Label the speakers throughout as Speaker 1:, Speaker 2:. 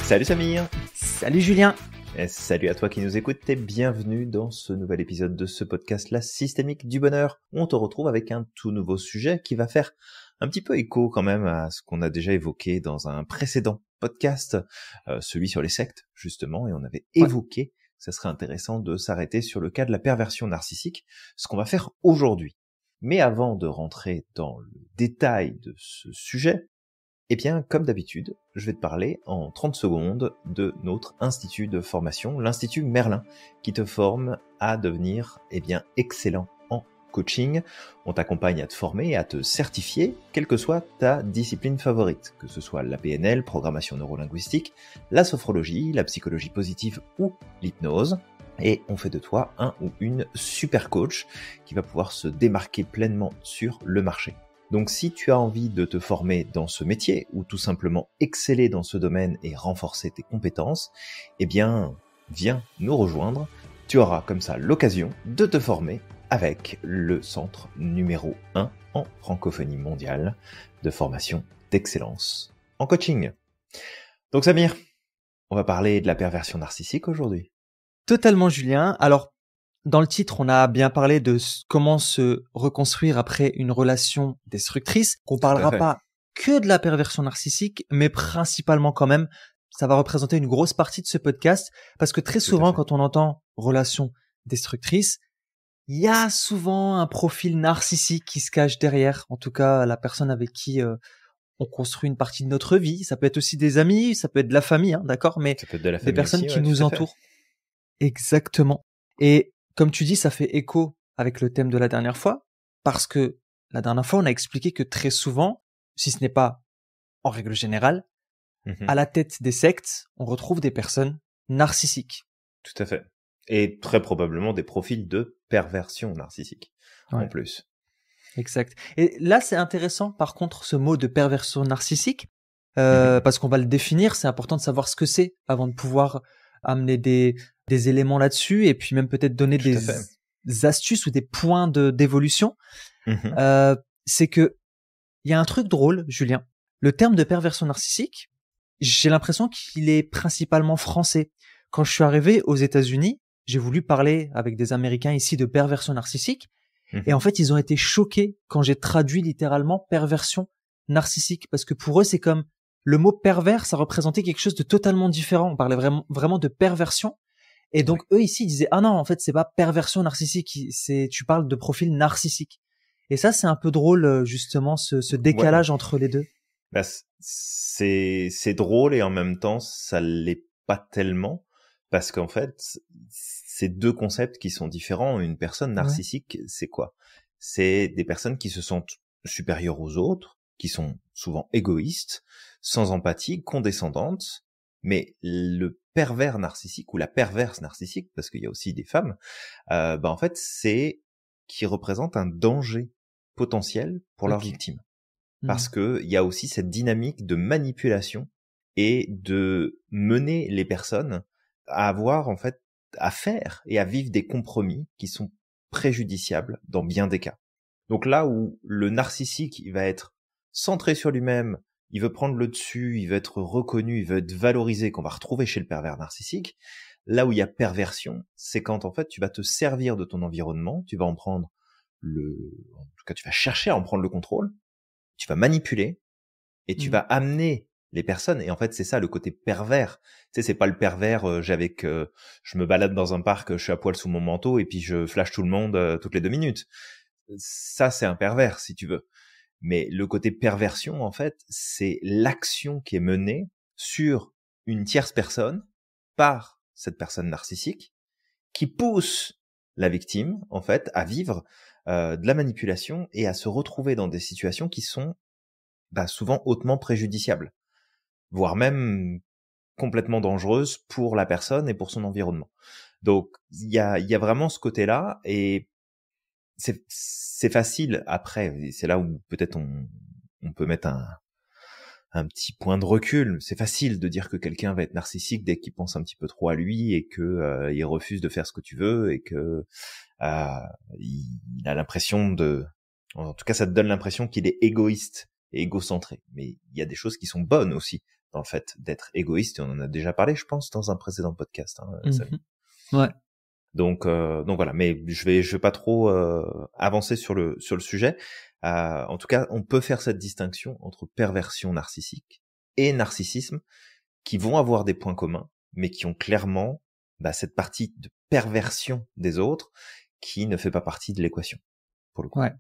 Speaker 1: Salut Samir.
Speaker 2: Salut Julien.
Speaker 1: Et salut à toi qui nous écoutes et bienvenue dans ce nouvel épisode de ce podcast La Systémique du Bonheur. On te retrouve avec un tout nouveau sujet qui va faire un petit peu écho quand même à ce qu'on a déjà évoqué dans un précédent podcast, celui sur les sectes justement, et on avait évoqué que ça serait intéressant de s'arrêter sur le cas de la perversion narcissique, ce qu'on va faire aujourd'hui. Mais avant de rentrer dans le détail de ce sujet, eh bien, comme d'habitude, je vais te parler en 30 secondes de notre institut de formation, l'Institut Merlin, qui te forme à devenir, excellent en coaching. On t'accompagne à te former et à te certifier, quelle que soit ta discipline favorite, que ce soit la PNL, programmation neurolinguistique, la sophrologie, la psychologie positive ou l'hypnose. Et on fait de toi un ou une super coach qui va pouvoir se démarquer pleinement sur le marché. Donc si tu as envie de te former dans ce métier ou tout simplement exceller dans ce domaine et renforcer tes compétences, eh bien, viens nous rejoindre. Tu auras comme ça l'occasion de te former avec le centre numéro 1 en francophonie mondiale de formation d'excellence en coaching. Donc Samir, on va parler de la perversion narcissique aujourd'hui.
Speaker 2: Totalement Julien. Alors, dans le titre, on a bien parlé de comment se reconstruire après une relation destructrice. On parlera pas que de la perversion narcissique, mais principalement quand même, ça va représenter une grosse partie de ce podcast, parce que très souvent, quand on entend relation destructrice, il y a souvent un profil narcissique qui se cache derrière. En tout cas, la personne avec qui on construit une partie de notre vie. Ça peut être aussi des amis, ça peut être de la famille, d'accord, mais
Speaker 1: ça peut être de la
Speaker 2: des personnes
Speaker 1: aussi,
Speaker 2: qui nous entourent. Exactement. Et comme tu dis, ça fait écho avec le thème de la dernière fois, parce que la dernière fois, on a expliqué que très souvent, si ce n'est pas en règle générale, à la tête des sectes, on retrouve des personnes narcissiques.
Speaker 1: Tout à fait. Et très probablement des profils de perversion narcissique, en plus.
Speaker 2: Exact. Et là, c'est intéressant, par contre, ce mot de perversion narcissique, parce qu'on va le définir, c'est important de savoir ce que c'est avant de pouvoir amener des éléments là-dessus et puis même peut-être donner des astuces ou des points d'évolution. C'est que il y a un truc drôle, Julien. Le terme de perversion narcissique, j'ai l'impression qu'il est principalement français. Quand je suis arrivé aux États-Unis, j'ai voulu parler avec des Américains ici de perversion narcissique. Et en fait, ils ont été choqués quand j'ai traduit littéralement perversion narcissique, parce que pour eux, c'est comme le mot pervers, ça représentait quelque chose de totalement différent. On parlait vraiment de perversion. Et donc, eux ici, ils disaient, ah non, en fait, c'est pas perversion narcissique, tu parles de profil narcissique. Et ça, c'est un peu drôle, justement, ce décalage entre les deux.
Speaker 1: Bah, c'est drôle et en même temps, ça l'est pas tellement, parce qu'en fait, c'est deux concepts qui sont différents. Une personne narcissique, c'est quoi? C'est des personnes qui se sentent supérieures aux autres, qui sont souvent égoïstes, sans empathie, condescendantes, mais le pervers narcissique ou la perverse narcissique, parce qu'il y a aussi des femmes, en fait, c'est qui représente un danger potentiel pour leur victime. Parce que il y a aussi cette dynamique de manipulation et de mener les personnes à avoir, en fait, à faire et à vivre des compromis qui sont préjudiciables dans bien des cas. Donc là où le narcissique, il va être centré sur lui-même, il veut prendre le dessus, il veut être reconnu, il veut être valorisé, qu'on va retrouver chez le pervers narcissique. Là où il y a perversion, c'est quand, en fait, tu vas te servir de ton environnement, tu vas en prendre en tout cas, tu vas chercher à en prendre le contrôle, tu vas manipuler et tu vas amener les personnes. Et en fait, c'est ça le côté pervers. Tu sais, c'est pas le pervers, je me balade dans un parc, je suis à poil sous mon manteau et puis je flash tout le monde toutes les 2 minutes. Ça, c'est un pervers, si tu veux. Mais le côté perversion, en fait, c'est l'action qui est menée sur une tierce personne par cette personne narcissique qui pousse la victime, en fait, à vivre de la manipulation et à se retrouver dans des situations qui sont souvent hautement préjudiciables, voire même complètement dangereuses pour la personne et pour son environnement. Donc il y a vraiment ce côté-là, et c'est facile après, et c'est là où peut-être on peut mettre un petit point de recul. C'est facile de dire que quelqu'un va être narcissique dès qu'il pense un petit peu trop à lui et que il refuse de faire ce que tu veux et que il a l'impression en tout cas ça te donne l'impression qu'il est égoïste et égocentré. Mais il y a des choses qui sont bonnes aussi dans le fait d'être égoïste, et on en a déjà parlé, je pense, dans un précédent podcast. Samy.
Speaker 2: Ouais.
Speaker 1: Donc voilà, mais je vais pas trop avancer sur le sujet. En tout cas, on peut faire cette distinction entre perversion narcissique et narcissisme, qui vont avoir des points communs, mais qui ont clairement cette partie de perversion des autres qui ne fait pas partie de l'équation, pour le coup.
Speaker 2: Ouais.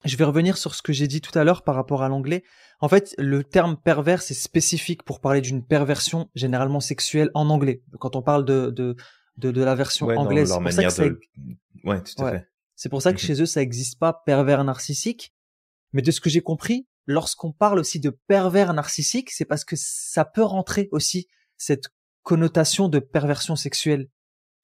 Speaker 2: Je vais revenir sur ce que j'ai dit tout à l'heure par rapport à l'anglais. En fait, le terme pervers, c'est spécifique pour parler d'une perversion généralement sexuelle en anglais. Quand on parle de la version anglaise,
Speaker 1: dans leur manière de... Ouais, tout à fait.
Speaker 2: C'est pour ça que chez eux, ça n'existe pas pervers narcissique. Mais de ce que j'ai compris, lorsqu'on parle aussi de pervers narcissique, c'est parce que ça peut rentrer aussi cette connotation de perversion sexuelle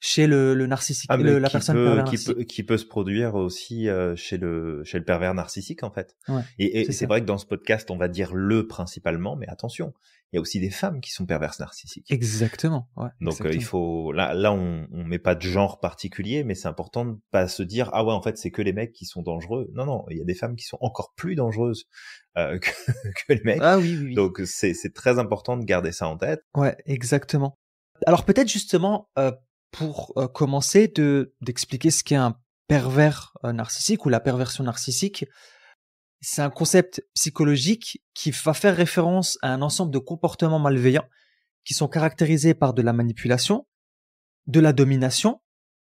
Speaker 2: chez le narcissique, la personne pervers narcissique.
Speaker 1: Qui peut se produire aussi chez le pervers narcissique, en fait.
Speaker 2: Ouais,
Speaker 1: et c'est vrai que dans ce podcast, on va dire le principalement, mais attention, il y a aussi des femmes qui sont perverses narcissiques.
Speaker 2: Exactement. Ouais,
Speaker 1: donc
Speaker 2: exactement.
Speaker 1: Il faut là on met pas de genre particulier, mais c'est important de pas se dire ah ouais, en fait c'est que les mecs qui sont dangereux. Non, il y a des femmes qui sont encore plus dangereuses que les mecs.
Speaker 2: Ah oui.
Speaker 1: Donc c'est très important de garder ça en tête.
Speaker 2: Ouais, exactement. Alors peut-être justement pour commencer d'expliquer ce qu'est un pervers narcissique ou la perversion narcissique. C'est un concept psychologique qui va faire référence à un ensemble de comportements malveillants qui sont caractérisés par de la manipulation, de la domination,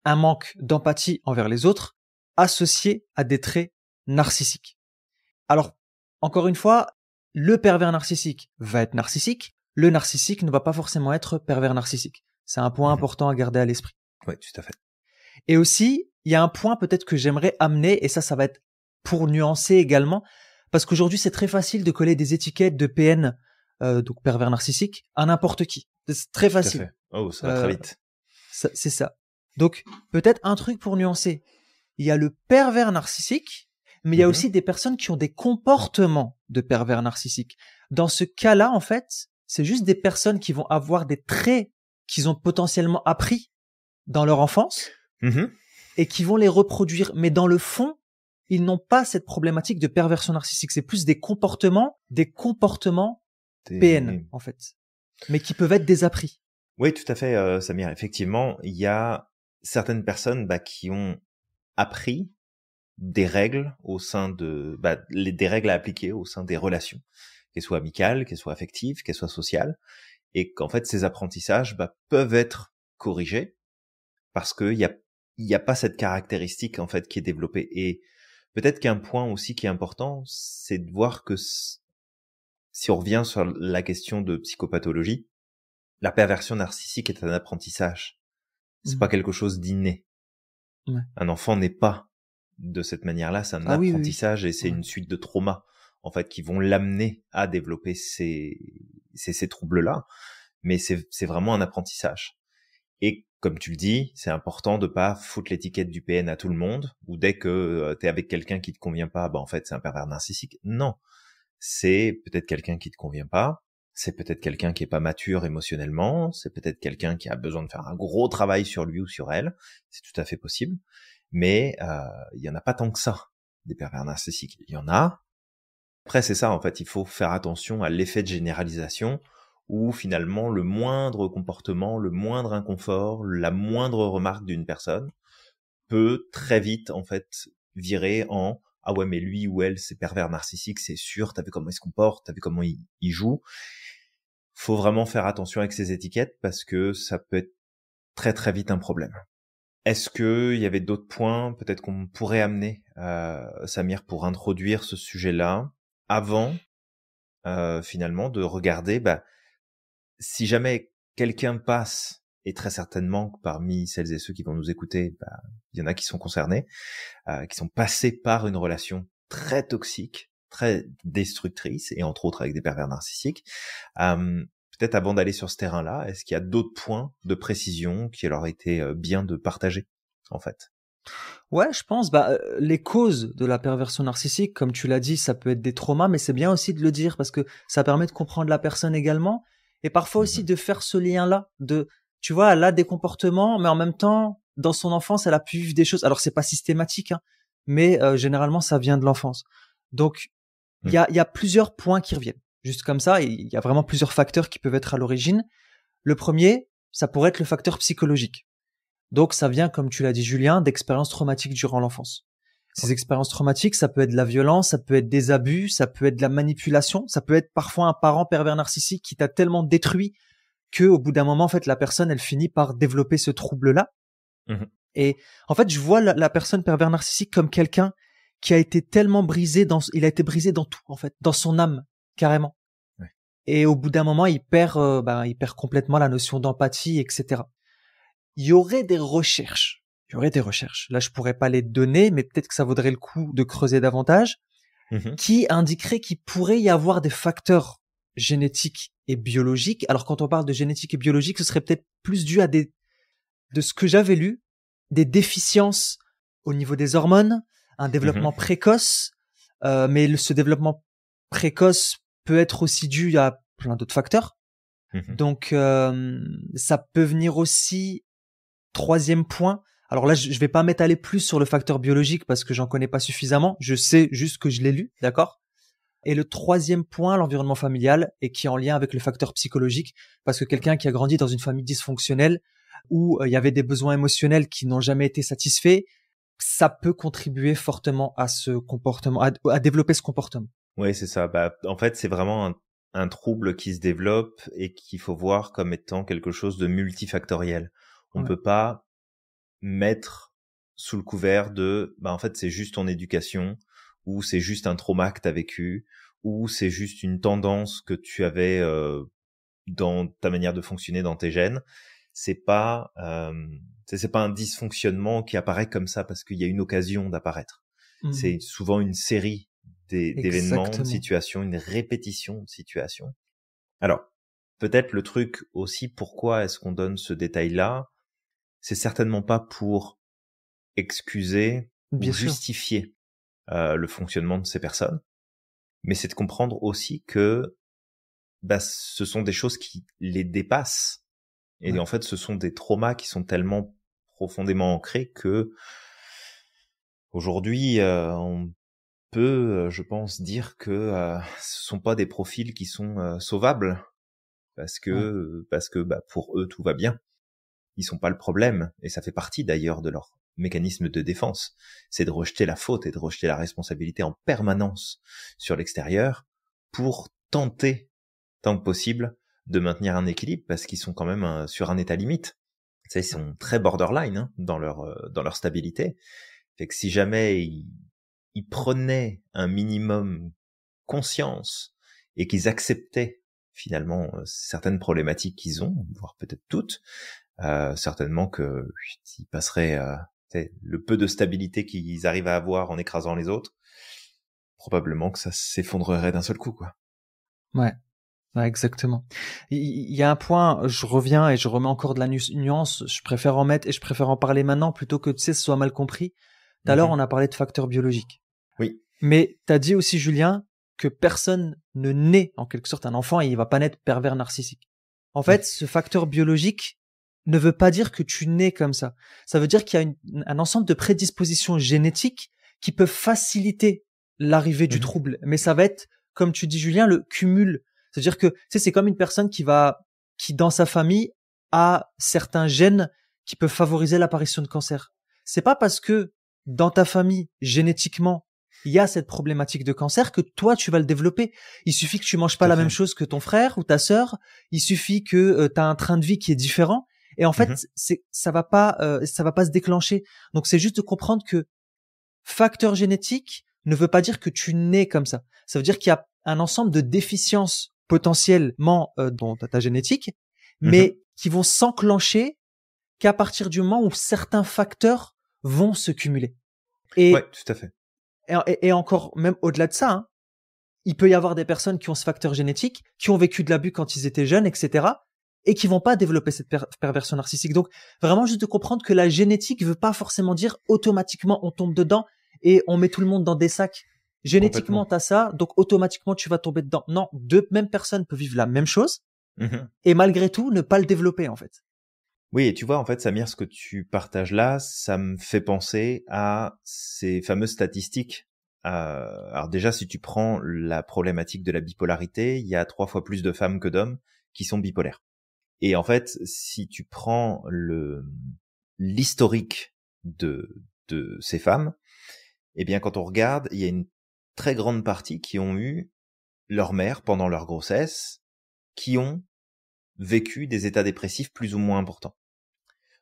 Speaker 2: un manque d'empathie envers les autres, associé à des traits narcissiques. Alors, encore une fois, le pervers narcissique va être narcissique, le narcissique ne va pas forcément être pervers narcissique. C'est un point important à garder à l'esprit.
Speaker 1: Oui, tout à fait.
Speaker 2: Et aussi, il y a un point peut-être que j'aimerais amener, et ça va être pour nuancer également, parce qu'aujourd'hui, c'est très facile de coller des étiquettes de PN, donc pervers narcissique, à n'importe qui. C'est très facile.
Speaker 1: Oh, ça va très vite.
Speaker 2: C'est ça. Donc, peut-être un truc pour nuancer. Il y a le pervers narcissique, mais il y a aussi des personnes qui ont des comportements de pervers narcissique. Dans ce cas-là, en fait, c'est juste des personnes qui vont avoir des traits qu'ils ont potentiellement appris dans leur enfance et qui vont les reproduire. Mais dans le fond, ils n'ont pas cette problématique de perversion narcissique. C'est plus des comportements PN, en fait, mais qui peuvent être désappris.
Speaker 1: Oui, tout à fait, Samir. Effectivement, il y a certaines personnes qui ont appris des règles au sein de des règles à appliquer au sein des relations, qu'elles soient amicales, qu'elles soient affectives, qu'elles soient sociales, et qu'en fait ces apprentissages peuvent être corrigés parce que il y a pas cette caractéristique en fait qui est développée. Et peut-être qu'un point aussi qui est important, c'est de voir que si on revient sur la question de psychopathologie, la perversion narcissique est un apprentissage. C'est pas quelque chose d'inné.
Speaker 2: Ouais.
Speaker 1: Un enfant n'est pas de cette manière-là, c'est un apprentissage et c'est une suite de traumas en fait qui vont l'amener à développer ces troubles-là. Mais c'est vraiment un apprentissage. Et comme tu le dis, c'est important de pas foutre l'étiquette du PN à tout le monde, ou dès que t'es avec quelqu'un qui te convient pas, en fait c'est un pervers narcissique. Non, c'est peut-être quelqu'un qui te convient pas, c'est peut-être quelqu'un qui est pas mature émotionnellement, c'est peut-être quelqu'un qui a besoin de faire un gros travail sur lui ou sur elle, c'est tout à fait possible. Mais il y en a pas tant que ça, des pervers narcissiques. Il y en a. Après c'est ça en fait, il faut faire attention à l'effet de généralisation, où finalement le moindre comportement, le moindre inconfort, la moindre remarque d'une personne peut très vite en fait virer en ah ouais mais lui ou elle c'est pervers narcissique, c'est sûr, t'as vu comment il se comporte, t'as vu comment il joue. Faut vraiment faire attention avec ces étiquettes parce que ça peut être très très vite un problème. Est-ce que il y avait d'autres points peut-être qu'on pourrait amener, Samir, pour introduire ce sujet-là avant finalement de regarder si jamais quelqu'un passe, et très certainement parmi celles et ceux qui vont nous écouter, il y en a qui sont concernés, qui sont passés par une relation très toxique, très destructrice, et entre autres avec des pervers narcissiques. Peut-être avant d'aller sur ce terrain-là, est-ce qu'il y a d'autres points de précision qui leur été bien de partager, en fait?
Speaker 2: Ouais, je pense, les causes de la perversion narcissique, comme tu l'as dit, ça peut être des traumas, mais c'est bien aussi de le dire parce que ça permet de comprendre la personne également. Et parfois aussi de faire ce lien-là tu vois, elle a des comportements, mais en même temps, dans son enfance, elle a pu vivre des choses. Alors, c'est pas systématique, mais généralement, ça vient de l'enfance. Donc, il y a plusieurs points qui reviennent. juste comme ça. Il y a vraiment plusieurs facteurs qui peuvent être à l'origine. Le premier, ça pourrait être le facteur psychologique. Donc, ça vient, comme tu l'as dit, Julien, d'expériences traumatiques durant l'enfance. Ces expériences traumatiques, ça peut être de la violence, ça peut être des abus, ça peut être de la manipulation, ça peut être parfois un parent pervers narcissique qui t'a tellement détruit que, au bout d'un moment, en fait, la personne, elle finit par développer ce trouble-là.
Speaker 1: Mhm.
Speaker 2: Et en fait, je vois la personne pervers narcissique comme quelqu'un qui a été tellement brisé il a été brisé dans tout, en fait, dans son âme, carrément.
Speaker 1: Ouais.
Speaker 2: Et au bout d'un moment, il perd complètement la notion d'empathie, etc. Il y aurait des recherches. Là, je pourrais pas les donner, mais peut-être que ça vaudrait le coup de creuser davantage, qui indiqueraient qu'il pourrait y avoir des facteurs génétiques et biologiques. Alors, quand on parle de génétique et biologique, ce serait peut-être plus dû à de ce que j'avais lu, des déficiences au niveau des hormones, un développement précoce, mais ce développement précoce peut être aussi dû à plein d'autres facteurs. Donc, ça peut venir aussi. Troisième point, alors là, je vais pas m'étaler plus sur le facteur biologique parce que j'en connais pas suffisamment. Je sais juste que je l'ai lu, d'accord? Et le troisième point, l'environnement familial, et qui est en lien avec le facteur psychologique, parce que quelqu'un qui a grandi dans une famille dysfonctionnelle où il y avait des besoins émotionnels qui n'ont jamais été satisfaits, ça peut contribuer fortement à ce comportement, à développer ce comportement.
Speaker 1: Oui, c'est ça. Bah, en fait, c'est vraiment un trouble qui se développe et qu'il faut voir comme étant quelque chose de multifactoriel. On peut pas mettre sous le couvert de, en fait, c'est juste ton éducation, ou c'est juste un trauma que t'as vécu, ou c'est juste une tendance que tu avais dans ta manière de fonctionner dans tes gènes. C'est pas un dysfonctionnement qui apparaît comme ça parce qu'il y a une occasion d'apparaître. C'est souvent une série d'événements, de situations, une répétition de situations. Alors, peut-être le truc aussi, pourquoi est-ce qu'on donne ce détail-là? C'est certainement pas pour excuser ou justifier le fonctionnement de ces personnes, mais c'est de comprendre aussi que ce sont des choses qui les dépassent. Et en fait, ce sont des traumas qui sont tellement profondément ancrés que aujourd'hui, on peut, je pense, dire que ce sont pas des profils qui sont sauvables parce que pour eux tout va bien. Ils sont pas le problème, et ça fait partie d'ailleurs de leur mécanisme de défense. C'est de rejeter la faute et de rejeter la responsabilité en permanence sur l'extérieur pour tenter, tant que possible, de maintenir un équilibre parce qu'ils sont quand même sur un état limite. Tu sais, ils sont très borderline dans leur stabilité. Fait que si jamais ils prenaient un minimum conscience et qu'ils acceptaient finalement certaines problématiques qu'ils ont, voire peut-être toutes, certainement que s'ils passeraient le peu de stabilité qu'ils arrivent à avoir en écrasant les autres, probablement que ça s'effondrerait d'un seul coup, quoi.
Speaker 2: Ouais, exactement. Il y a un point, je reviens et je remets encore de la nuance, je préfère en mettre et je préfère en parler maintenant plutôt que, ce soit mal compris. Tout à l'heure, on a parlé de facteurs biologiques.
Speaker 1: Oui.
Speaker 2: Mais t'as dit aussi, Julien, que personne ne naît, en quelque sorte, un enfant et il va pas naître pervers narcissique. En fait, ce facteur biologique ne veut pas dire que tu nais comme ça. Ça veut dire qu'il y a un ensemble de prédispositions génétiques qui peuvent faciliter l'arrivée du trouble. Mais ça va être, comme tu dis, Julien, le cumul. C'est-à-dire que, c'est comme une personne qui dans sa famille, a certains gènes qui peuvent favoriser l'apparition de cancer. C'est pas parce que dans ta famille, génétiquement, il y a cette problématique de cancer que toi, tu vas le développer. Il suffit que tu manges pas la même chose que ton frère ou ta sœur. Il suffit que tu as un train de vie qui est différent. Et en fait, ça va pas se déclencher. Donc, c'est juste de comprendre que facteur génétique ne veut pas dire que tu nais comme ça. Ça veut dire qu'il y a un ensemble de déficiences potentiellement dans ta génétique, mais qui vont s'enclencher qu'à partir du moment où certains facteurs vont se cumuler. Et,
Speaker 1: ouais, tout à fait.
Speaker 2: Et encore, même au-delà de ça, il peut y avoir des personnes qui ont ce facteur génétique, qui ont vécu de l'abus quand ils étaient jeunes, etc., et qui vont pas développer cette perversion narcissique. Donc, vraiment juste de comprendre que la génétique veut pas forcément dire automatiquement on tombe dedans et on met tout le monde dans des sacs. Génétiquement, t'as ça, donc automatiquement tu vas tomber dedans. Non, deux mêmes personnes peuvent vivre la même chose et malgré tout ne pas le développer en fait.
Speaker 1: Oui, et tu vois, en fait, Samir, ce que tu partages là, ça me fait penser à ces fameuses statistiques alors déjà, si tu prends la problématique de la bipolarité, il y a 3 fois plus de femmes que d'hommes qui sont bipolaires. Et en fait, si tu prends l'historique de ces femmes, eh bien, quand on regarde, il y a une très grande partie qui ont eu leur mère pendant leur grossesse, qui ont vécu des états dépressifs plus ou moins importants.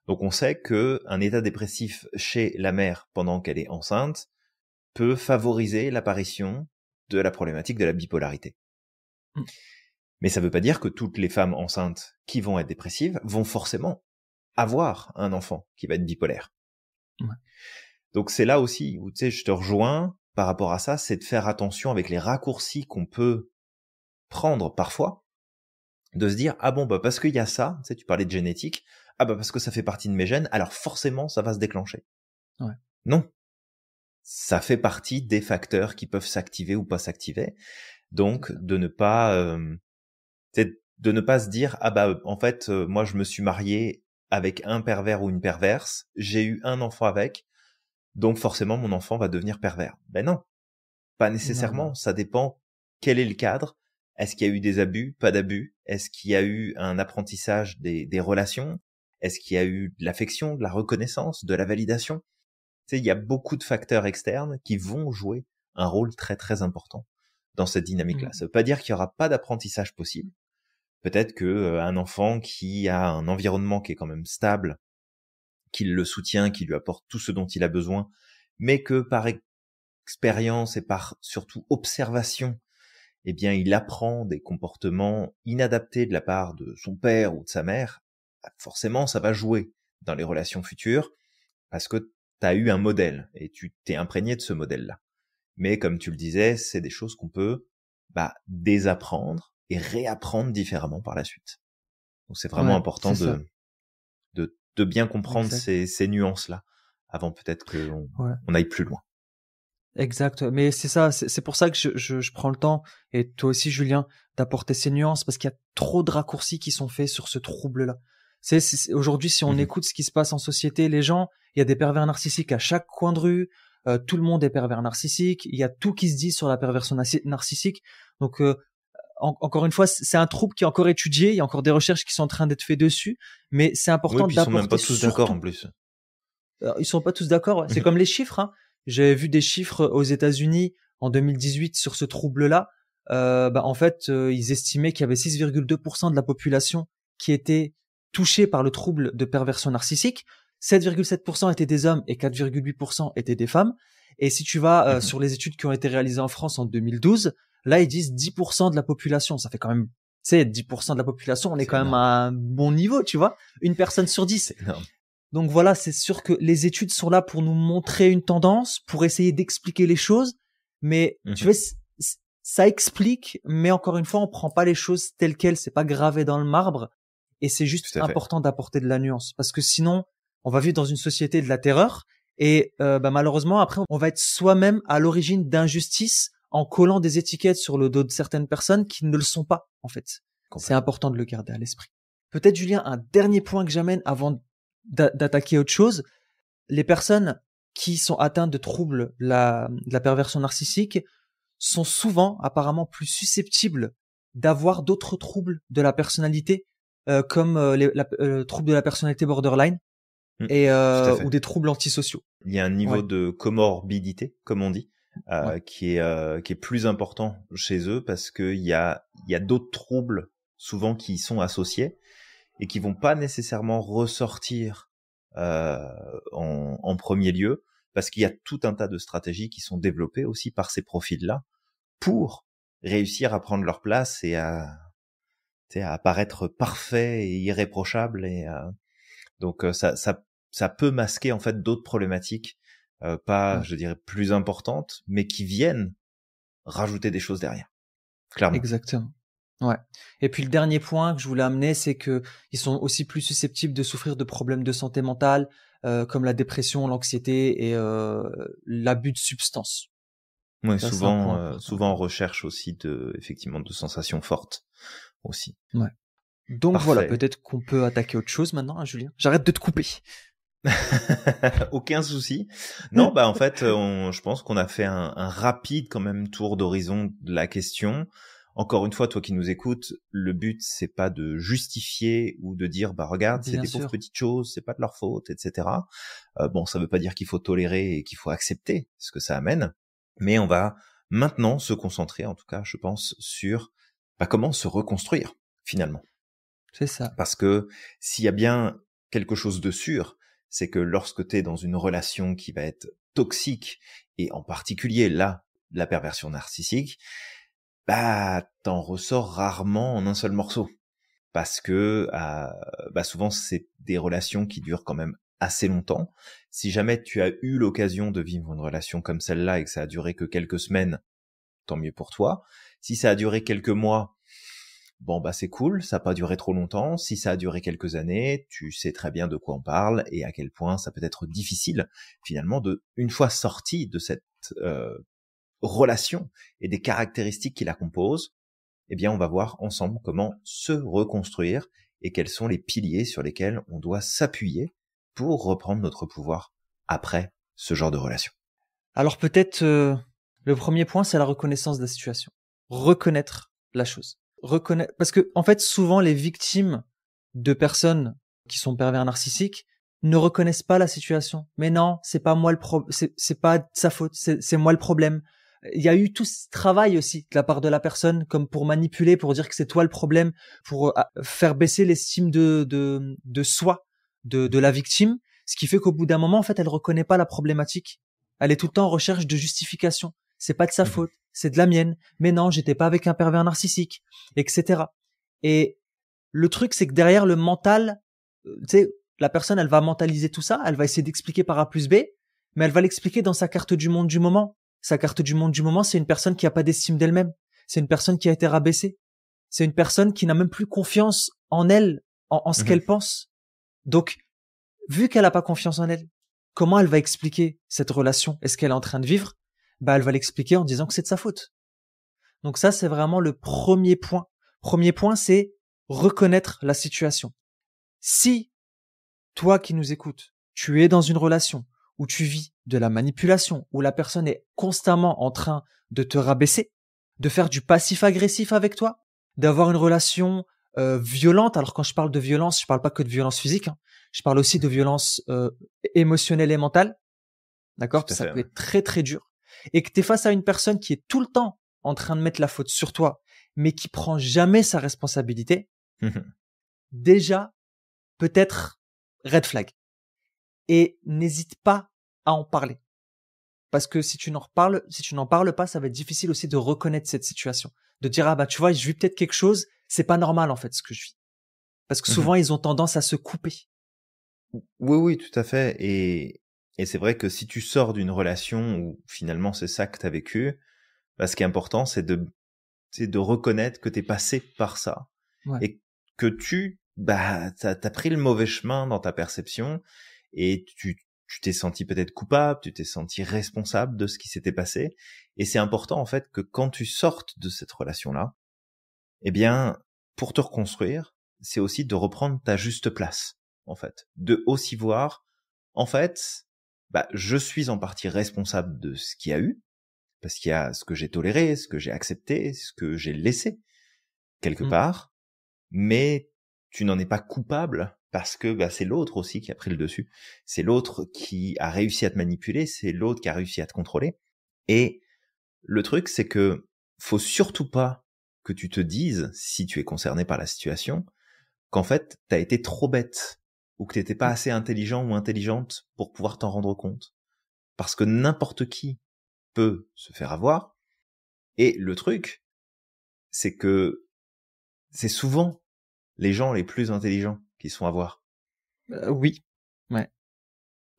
Speaker 1: Donc on sait que un état dépressif chez la mère pendant qu'elle est enceinte peut favoriser l'apparition de la problématique de la bipolarité. Mais ça veut pas dire que toutes les femmes enceintes qui vont être dépressives vont forcément avoir un enfant qui va être bipolaire.
Speaker 2: Ouais.
Speaker 1: Donc c'est là aussi où, tu sais, je te rejoins par rapport à ça, c'est de faire attention avec les raccourcis qu'on peut prendre parfois, de se dire, ah bon, bah parce qu'il y a ça, tu sais, tu parlais de génétique, ah bah parce que ça fait partie de mes gènes, alors forcément ça va se déclencher.
Speaker 2: Ouais.
Speaker 1: Non. Ça fait partie des facteurs qui peuvent s'activer ou pas s'activer. Donc de ne pas se dire, ah bah en fait moi je me suis marié avec un pervers ou une perverse, j'ai eu un enfant avec, donc forcément mon enfant va devenir pervers. Ben non, pas nécessairement.
Speaker 2: Non.
Speaker 1: Ça dépend quel est le cadre. Est-ce qu'il y a eu des abus, pas d'abus? Est-ce qu'il y a eu un apprentissage des relations? Est-ce qu'il y a eu de l'affection, de la reconnaissance, de la validation? Tu sais, il y a beaucoup de facteurs externes qui vont jouer un rôle très très important dans cette dynamique-là. Ça veut pas dire qu'il y aura pas d'apprentissage possible. Peut-être que un enfant qui a un environnement qui est quand même stable, qui le soutient, qui lui apporte tout ce dont il a besoin, mais que par expérience et par surtout observation, eh bien, il apprend des comportements inadaptés de la part de son père ou de sa mère, forcément, ça va jouer dans les relations futures parce que tu as eu un modèle et tu t'es imprégné de ce modèle-là. Mais comme tu le disais, c'est des choses qu'on peut désapprendre et réapprendre différemment par la suite. Donc c'est vraiment important de bien comprendre ces nuances-là avant peut-être qu'on aille plus loin.
Speaker 2: Exact. Mais c'est ça, c'est pour ça que je prends le temps, et toi aussi Julien, d'apporter ces nuances, parce qu'il y a trop de raccourcis qui sont faits sur ce trouble-là. Aujourd'hui, si on écoute ce qui se passe en société, les gens, il y a des pervers narcissiques à chaque coin de rue, tout le monde est pervers narcissique, il y a tout qui se dit sur la perversion narcissique. Donc, encore une fois, c'est un trouble qui est encore étudié, il y a encore des recherches qui sont en train d'être faites dessus, mais c'est important d'apporter.
Speaker 1: Ils sont même pas tous d'accord en plus.
Speaker 2: Ils sont pas tous d'accord. C'est comme les chiffres, hein. J'avais vu des chiffres aux États-Unis en 2018 sur ce trouble-là. En fait, ils estimaient qu'il y avait 6,2% de la population qui était touchée par le trouble de perversion narcissique. 7,7% étaient des hommes et 4,8% étaient des femmes. Et si tu vas sur les études qui ont été réalisées en France en 2012, là, ils disent 10% de la population. Ça fait quand même, tu sais, 10% de la population, on est quand même à un bon niveau, tu vois. Une personne sur 10.
Speaker 1: C'est énorme.
Speaker 2: Donc voilà, c'est sûr que les études sont là pour nous montrer une tendance, pour essayer d'expliquer les choses, mais tu vois, ça explique, mais encore une fois, on prend pas les choses telles quelles, c'est pas gravé dans le marbre, et c'est juste important d'apporter de la nuance, parce que sinon, on va vivre dans une société de la terreur, et malheureusement, après, on va être soi-même à l'origine d'injustices en collant des étiquettes sur le dos de certaines personnes qui ne le sont pas, en fait. C'est important de le garder à l'esprit. Peut-être, Julien, un dernier point que j'amène avant d'attaquer autre chose. Les personnes qui sont atteintes de troubles de la perversion narcissique sont souvent apparemment plus susceptibles d'avoir d'autres troubles de la personnalité, comme troubles de la personnalité borderline et ou des troubles antisociaux.
Speaker 1: Il y a un niveau de comorbidité, comme on dit, qui est plus important chez eux parce que il y a d'autres troubles souvent qui y sont associés et qui vont pas nécessairement ressortir en premier lieu, parce qu'il y a tout un tas de stratégies qui sont développées aussi par ces profils-là pour réussir à prendre leur place et à apparaître parfait et irréprochable. Et donc ça peut masquer en fait d'autres problématiques, je dirais plus importantes, mais qui viennent rajouter des choses derrière. Clairement.
Speaker 2: Exactement. Ouais. Et puis le dernier point que je voulais amener, c'est que ils sont aussi plus susceptibles de souffrir de problèmes de santé mentale, comme la dépression, l'anxiété et l'abus de substances.
Speaker 1: Oui, souvent on recherche aussi effectivement de sensations fortes aussi.
Speaker 2: Ouais. Donc voilà, peut-être qu'on peut attaquer autre chose maintenant, hein, Julien. J'arrête de te couper.
Speaker 1: Aucun souci. Non, bah en fait, je pense qu'on a fait un rapide quand même tour d'horizon de la question. Encore une fois, toi qui nous écoutes, le but c'est pas de justifier ou de dire bah regarde, c'est
Speaker 2: Bien
Speaker 1: des pauvres
Speaker 2: sûr.
Speaker 1: petites choses, c'est pas de leur faute, etc. Bon, ça veut pas dire qu'il faut tolérer et qu'il faut accepter ce que ça amène, mais on va maintenant se concentrer, en tout cas, je pense, sur bah, comment se reconstruire finalement.
Speaker 2: C'est ça.
Speaker 1: Parce que s'il y a bien quelque chose de sûr, c'est que lorsque tu es dans une relation qui va être toxique, et en particulier là, la perversion narcissique, bah t'en ressors rarement en un seul morceau. Parce que bah souvent c'est des relations qui durent quand même assez longtemps. Si jamais tu as eu l'occasion de vivre une relation comme celle-là et que ça a duré que quelques semaines, tant mieux pour toi. Si ça a duré quelques mois, bon bah c'est cool, ça n'a pas duré trop longtemps. Si ça a duré quelques années, tu sais très bien de quoi on parle et à quel point ça peut être difficile finalement de, une fois sorti de cette relation et des caractéristiques qui la composent, eh bien on va voir ensemble comment se reconstruire et quels sont les piliers sur lesquels on doit s'appuyer pour reprendre notre pouvoir après ce genre de relation.
Speaker 2: Alors peut-être le premier point, c'est la reconnaissance de la situation. Reconnaître la chose. Reconnaître, parce que en fait, souvent les victimes de personnes qui sont pervers narcissiques ne reconnaissent pas la situation. Mais non, c'est pas moi c'est pas de sa faute, c'est moi le problème. Il y a eu tout ce travail aussi de la part de la personne, comme pour manipuler, pour dire que c'est toi le problème, pour faire baisser l'estime de soi de la victime, ce qui fait qu'au bout d'un moment, en fait, elle reconnaît pas la problématique. Elle est tout le temps en recherche de justification. C'est pas de sa faute, c'est de la mienne. Mais non, j'étais pas avec un pervers narcissique, etc. Et le truc, c'est que derrière le mental, tu sais, la personne, elle va mentaliser tout ça, elle va essayer d'expliquer par A plus B, mais elle va l'expliquer dans sa carte du monde du moment. Sa carte du monde du moment, c'est une personne qui a pas d'estime d'elle-même. C'est une personne qui a été rabaissée. C'est une personne qui n'a même plus confiance en elle, en ce qu'elle pense. Donc, vu qu'elle a pas confiance en elle, comment elle va expliquer cette relation? Est-ce qu'elle est en train de vivre? Bah, elle va l'expliquer en disant que c'est de sa faute. Donc ça, c'est vraiment le premier point. Premier point, c'est reconnaître la situation. Si toi qui nous écoutes, tu es dans une relation où tu vis de la manipulation, où la personne est constamment en train de te rabaisser, de faire du passif-agressif avec toi, d'avoir une relation violente. Alors quand je parle de violence, je parle pas que de violence physique, hein. Je parle aussi de violence émotionnelle et mentale, d'accord?
Speaker 1: Tout
Speaker 2: Parce
Speaker 1: à
Speaker 2: que ça
Speaker 1: fait.
Speaker 2: peut être très très dur. Et que tu es face à une personne qui est tout le temps en train de mettre la faute sur toi, mais qui prend jamais sa responsabilité, déjà peut-être red flag. Et n'hésite pas à en parler. Parce que si tu n'en parles pas, ça va être difficile aussi de reconnaître cette situation. De dire, ah bah, tu vois, je vis peut-être quelque chose, c'est pas normal, en fait, ce que je vis. Parce que souvent, ils ont tendance à se couper.
Speaker 1: Oui, oui, tout à fait. Et c'est vrai que si tu sors d'une relation où finalement c'est ça que tu as vécu, bah, ce qui est important, c'est de reconnaître que tu es passé par ça
Speaker 2: Ouais.
Speaker 1: et que bah, t'as pris le mauvais chemin dans ta perception et tu t'es senti peut-être coupable, tu t'es senti responsable de ce qui s'était passé. Et c'est important, en fait, que quand tu sortes de cette relation-là, eh bien, pour te reconstruire, c'est aussi de reprendre ta juste place, en fait. De aussi voir, en fait, bah, je suis en partie responsable de ce qu'il y a eu, parce qu'il y a ce que j'ai toléré, ce que j'ai accepté, ce que j'ai laissé, quelque
Speaker 2: Mm.
Speaker 1: part, mais tu n'en es pas coupable parce que bah, c'est l'autre aussi qui a pris le dessus. C'est l'autre qui a réussi à te manipuler, c'est l'autre qui a réussi à te contrôler. Et le truc, c'est que faut surtout pas que tu te dises, si tu es concerné par la situation, qu'en fait, t'as été trop bête ou que t'étais pas
Speaker 2: Mm.
Speaker 1: assez intelligent ou intelligente pour pouvoir t'en rendre compte. Parce que n'importe qui peut se faire avoir. Et le truc, c'est que c'est souvent les gens les plus intelligents qui se font avoir.
Speaker 2: Oui. Ouais.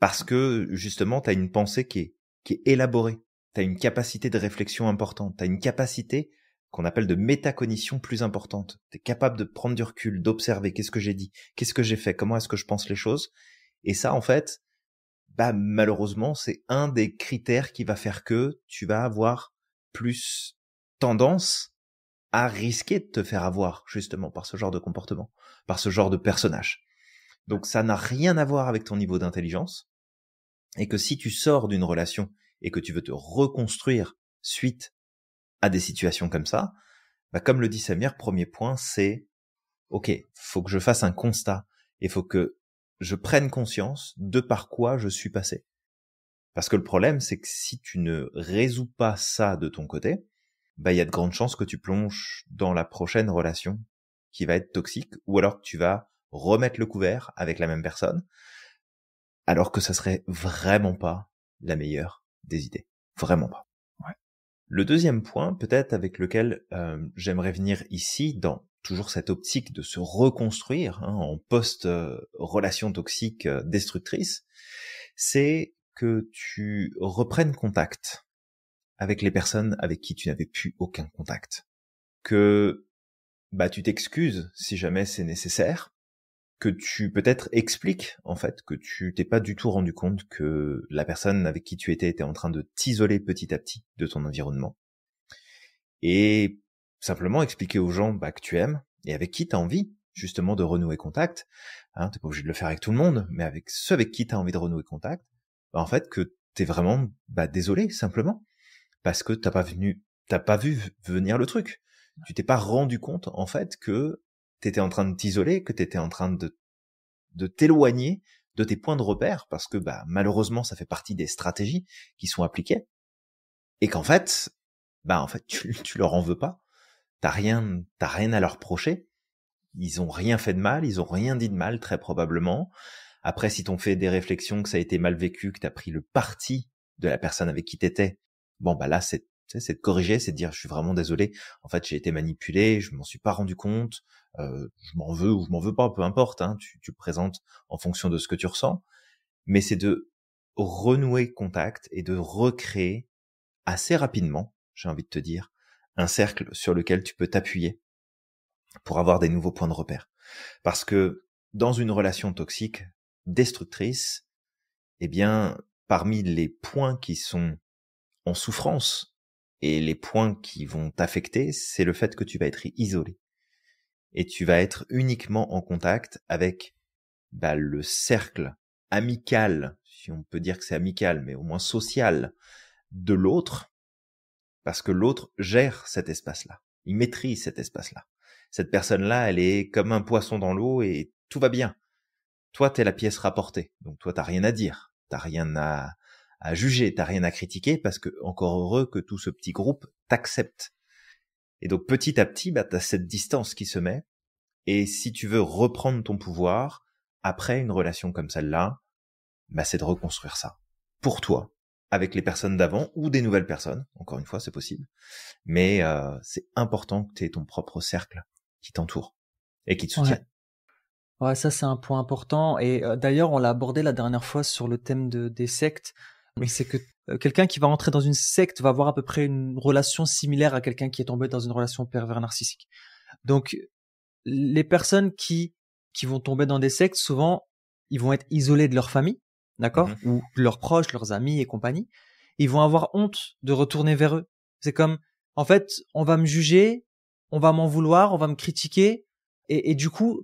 Speaker 1: Parce que, justement, t'as une pensée qui est élaborée. T'as une capacité de réflexion importante. T'as une capacité qu'on appelle de métacognition plus importante. T'es capable de prendre du recul, d'observer qu'est-ce que j'ai dit, qu'est-ce que j'ai fait, comment est-ce que je pense les choses. Et ça, en fait, bah, malheureusement, c'est un des critères qui va faire que tu vas avoir plus tendance à risquer de te faire avoir, justement, par ce genre de comportement, par ce genre de personnage. Donc ça n'a rien à voir avec ton niveau d'intelligence, et que si tu sors d'une relation et que tu veux te reconstruire suite à des situations comme ça, bah comme le dit Samir, premier point, c'est ok, faut que je fasse un constat et faut que je prenne conscience de par quoi je suis passé. Parce que le problème, c'est que si tu ne résous pas ça de ton côté, bah il y a de grandes chances que tu plonges dans la prochaine relation qui va être toxique, ou alors que tu vas remettre le couvert avec la même personne, alors que ça serait vraiment pas la meilleure des idées. Vraiment pas.
Speaker 2: Ouais.
Speaker 1: Le deuxième point, peut-être avec lequel j'aimerais venir ici, dans toujours cette optique de se reconstruire en post-relation toxique destructrice, c'est que tu reprennes contact avec les personnes avec qui tu n'avais plus aucun contact. Que bah tu t'excuses si jamais c'est nécessaire, que tu peut-être expliques en fait que tu t'es pas du tout rendu compte que la personne avec qui tu étais était en train de t'isoler petit à petit de ton environnement, et simplement expliquer aux gens que tu aimes et avec qui tu as envie justement de renouer contact. T'es pas obligé de le faire avec tout le monde, mais avec ceux avec qui tu as envie de renouer contact, en fait que t'es vraiment désolé simplement parce que t'as pas vu venir le truc. Tu t'es pas rendu compte en fait que t'étais en train de t'isoler, que t'étais en train de t'éloigner de tes points de repère, parce que malheureusement ça fait partie des stratégies qui sont appliquées, et qu'en fait tu leur en veux pas, t'as rien à leur reprocher, ils ont rien fait de mal, ils ont rien dit de mal très probablement. Après, si t'ont fait des réflexions, que ça a été mal vécu, que t'as pris le parti de la personne avec qui t'étais, là c'est de corriger, c'est de dire je suis vraiment désolé, en fait j'ai été manipulé, je m'en suis pas rendu compte, je m'en veux ou je m'en veux pas, peu importe, tu présentes en fonction de ce que tu ressens, mais c'est de renouer contact et de recréer assez rapidement, j'ai envie de te dire, un cercle sur lequel tu peux t'appuyer pour avoir des nouveaux points de repère. Parce que dans une relation toxique, destructrice, parmi les points qui sont en souffrance et les points qui vont t'affecter, c'est le fait que tu vas être isolé. Et tu vas être uniquement en contact avec le cercle amical, si on peut dire que c'est amical, mais au moins social, de l'autre, parce que l'autre gère cet espace-là. Il maîtrise cet espace-là. Cette personne-là, elle est comme un poisson dans l'eau et tout va bien. Toi, t'es la pièce rapportée. Donc toi, t'as rien à dire. T'as rien à juger. T'as rien à critiquer, parce que encore heureux que tout ce petit groupe t'accepte. Et donc petit à petit, t'as cette distance qui se met. Et si tu veux reprendre ton pouvoir après une relation comme celle-là, c'est de reconstruire ça. Pour toi. Avec les personnes d'avant ou des nouvelles personnes. Encore une fois, c'est possible. Mais c'est important que tu aies ton propre cercle qui t'entoure et qui te soutient.
Speaker 2: Ouais, ça c'est un point important. Et d'ailleurs, on l'a abordé la dernière fois sur le thème des sectes. Oui. C'est que quelqu'un qui va rentrer dans une secte va avoir à peu près une relation similaire à quelqu'un qui est tombé dans une relation pervers narcissique. Donc, les personnes qui vont tomber dans des sectes, souvent, ils vont être isolés de leur famille, d'accord, ou de leurs proches, leurs amis et compagnie. Ils vont avoir honte de retourner vers eux. C'est comme, en fait, on va me juger, on va m'en vouloir, on va me critiquer, et du coup,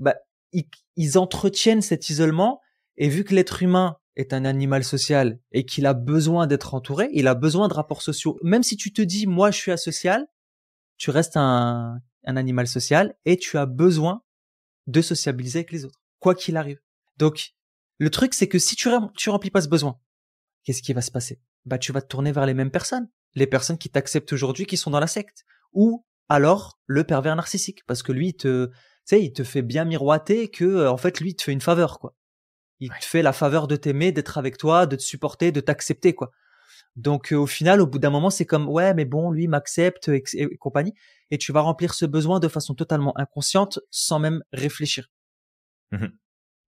Speaker 2: ils entretiennent cet isolement. Et vu que l'être humain est un animal social et qu'il a besoin d'être entouré, il a besoin de rapports sociaux. Même si tu te dis, moi, je suis asocial, tu restes un animal social et tu as besoin de sociabiliser avec les autres, quoi qu'il arrive. Donc, le truc, c'est que si tu remplis pas ce besoin, qu'est-ce qui va se passer? Tu vas te tourner vers les mêmes personnes, les personnes qui t'acceptent aujourd'hui, qui sont dans la secte, ou alors le pervers narcissique, parce que lui, il te fait bien miroiter que, en fait, lui, il te fait une faveur, quoi. Il te fait la faveur de t'aimer, d'être avec toi, de te supporter, de t'accepter, quoi. Donc, au final, au bout d'un moment, c'est comme, ouais, mais bon, lui m'accepte et compagnie. Et tu vas remplir ce besoin de façon totalement inconsciente, sans même réfléchir.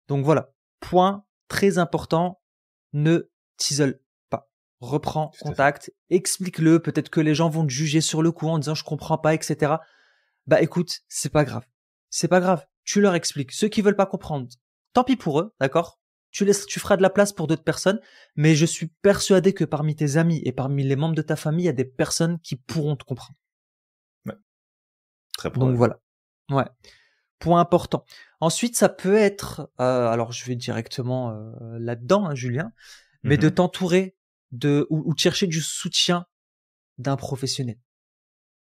Speaker 2: Donc voilà, point très important, ne t'isole pas. Reprends contact, explique-le. Peut-être que les gens vont te juger sur le coup en disant je comprends pas, etc. Écoute, c'est pas grave. C'est pas grave. Tu leur expliques. Ceux qui veulent pas comprendre, tant pis pour eux, d'accord? Tu feras de la place pour d'autres personnes, mais je suis persuadé que parmi tes amis et parmi les membres de ta famille, il y a des personnes qui pourront te comprendre.
Speaker 1: Ouais. Très probable.
Speaker 2: Donc voilà. Ouais. point important. Ensuite, ça peut être, alors je vais directement là-dedans, hein, Julien, mais de t'entourer ou de chercher du soutien d'un professionnel.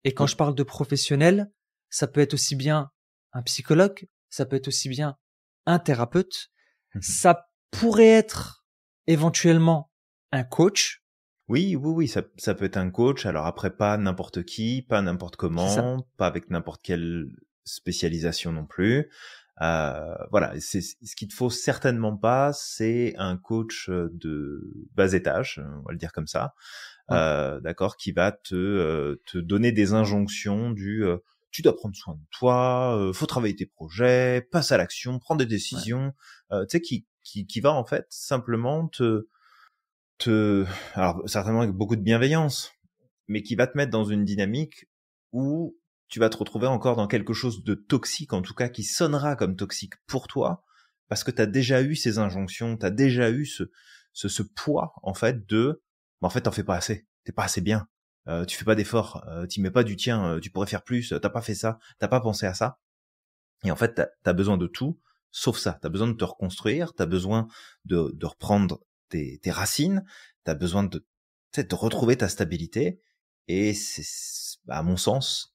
Speaker 2: Et quand
Speaker 1: Oui.
Speaker 2: je parle de professionnel, ça peut être aussi bien un psychologue, ça peut être aussi bien un thérapeute, ça pourrait être éventuellement un coach.
Speaker 1: Oui, ça peut être un coach. Alors après, pas n'importe qui, pas n'importe
Speaker 2: C'est ça.
Speaker 1: comment, pas avec n'importe quelle spécialisation non plus. Voilà, c'est ce qu'il te faut certainement pas, c'est un coach de bas étage, on va le dire comme ça,
Speaker 2: Ouais.
Speaker 1: d'accord, qui va te donner des injonctions tu dois prendre soin de toi, faut travailler tes projets, passe à l'action, prends des
Speaker 2: Ouais.
Speaker 1: décisions, tu sais, qui va en fait simplement alors certainement avec beaucoup de bienveillance, mais qui va te mettre dans une dynamique où tu vas te retrouver encore dans quelque chose de toxique, en tout cas qui sonnera comme toxique pour toi, parce que tu as déjà eu ces injonctions, tu as déjà eu ce poids en fait en fait t'en fais pas assez, t'es pas assez bien, tu fais pas d'efforts, tu mets pas du tien, tu pourrais faire plus, t'as pas fait ça, t'as pas pensé à ça, et en fait t'as besoin de tout sauf ça, t'as besoin de te reconstruire, t'as besoin de reprendre tes racines, t'as besoin de peut-être de retrouver ta stabilité, et à mon sens,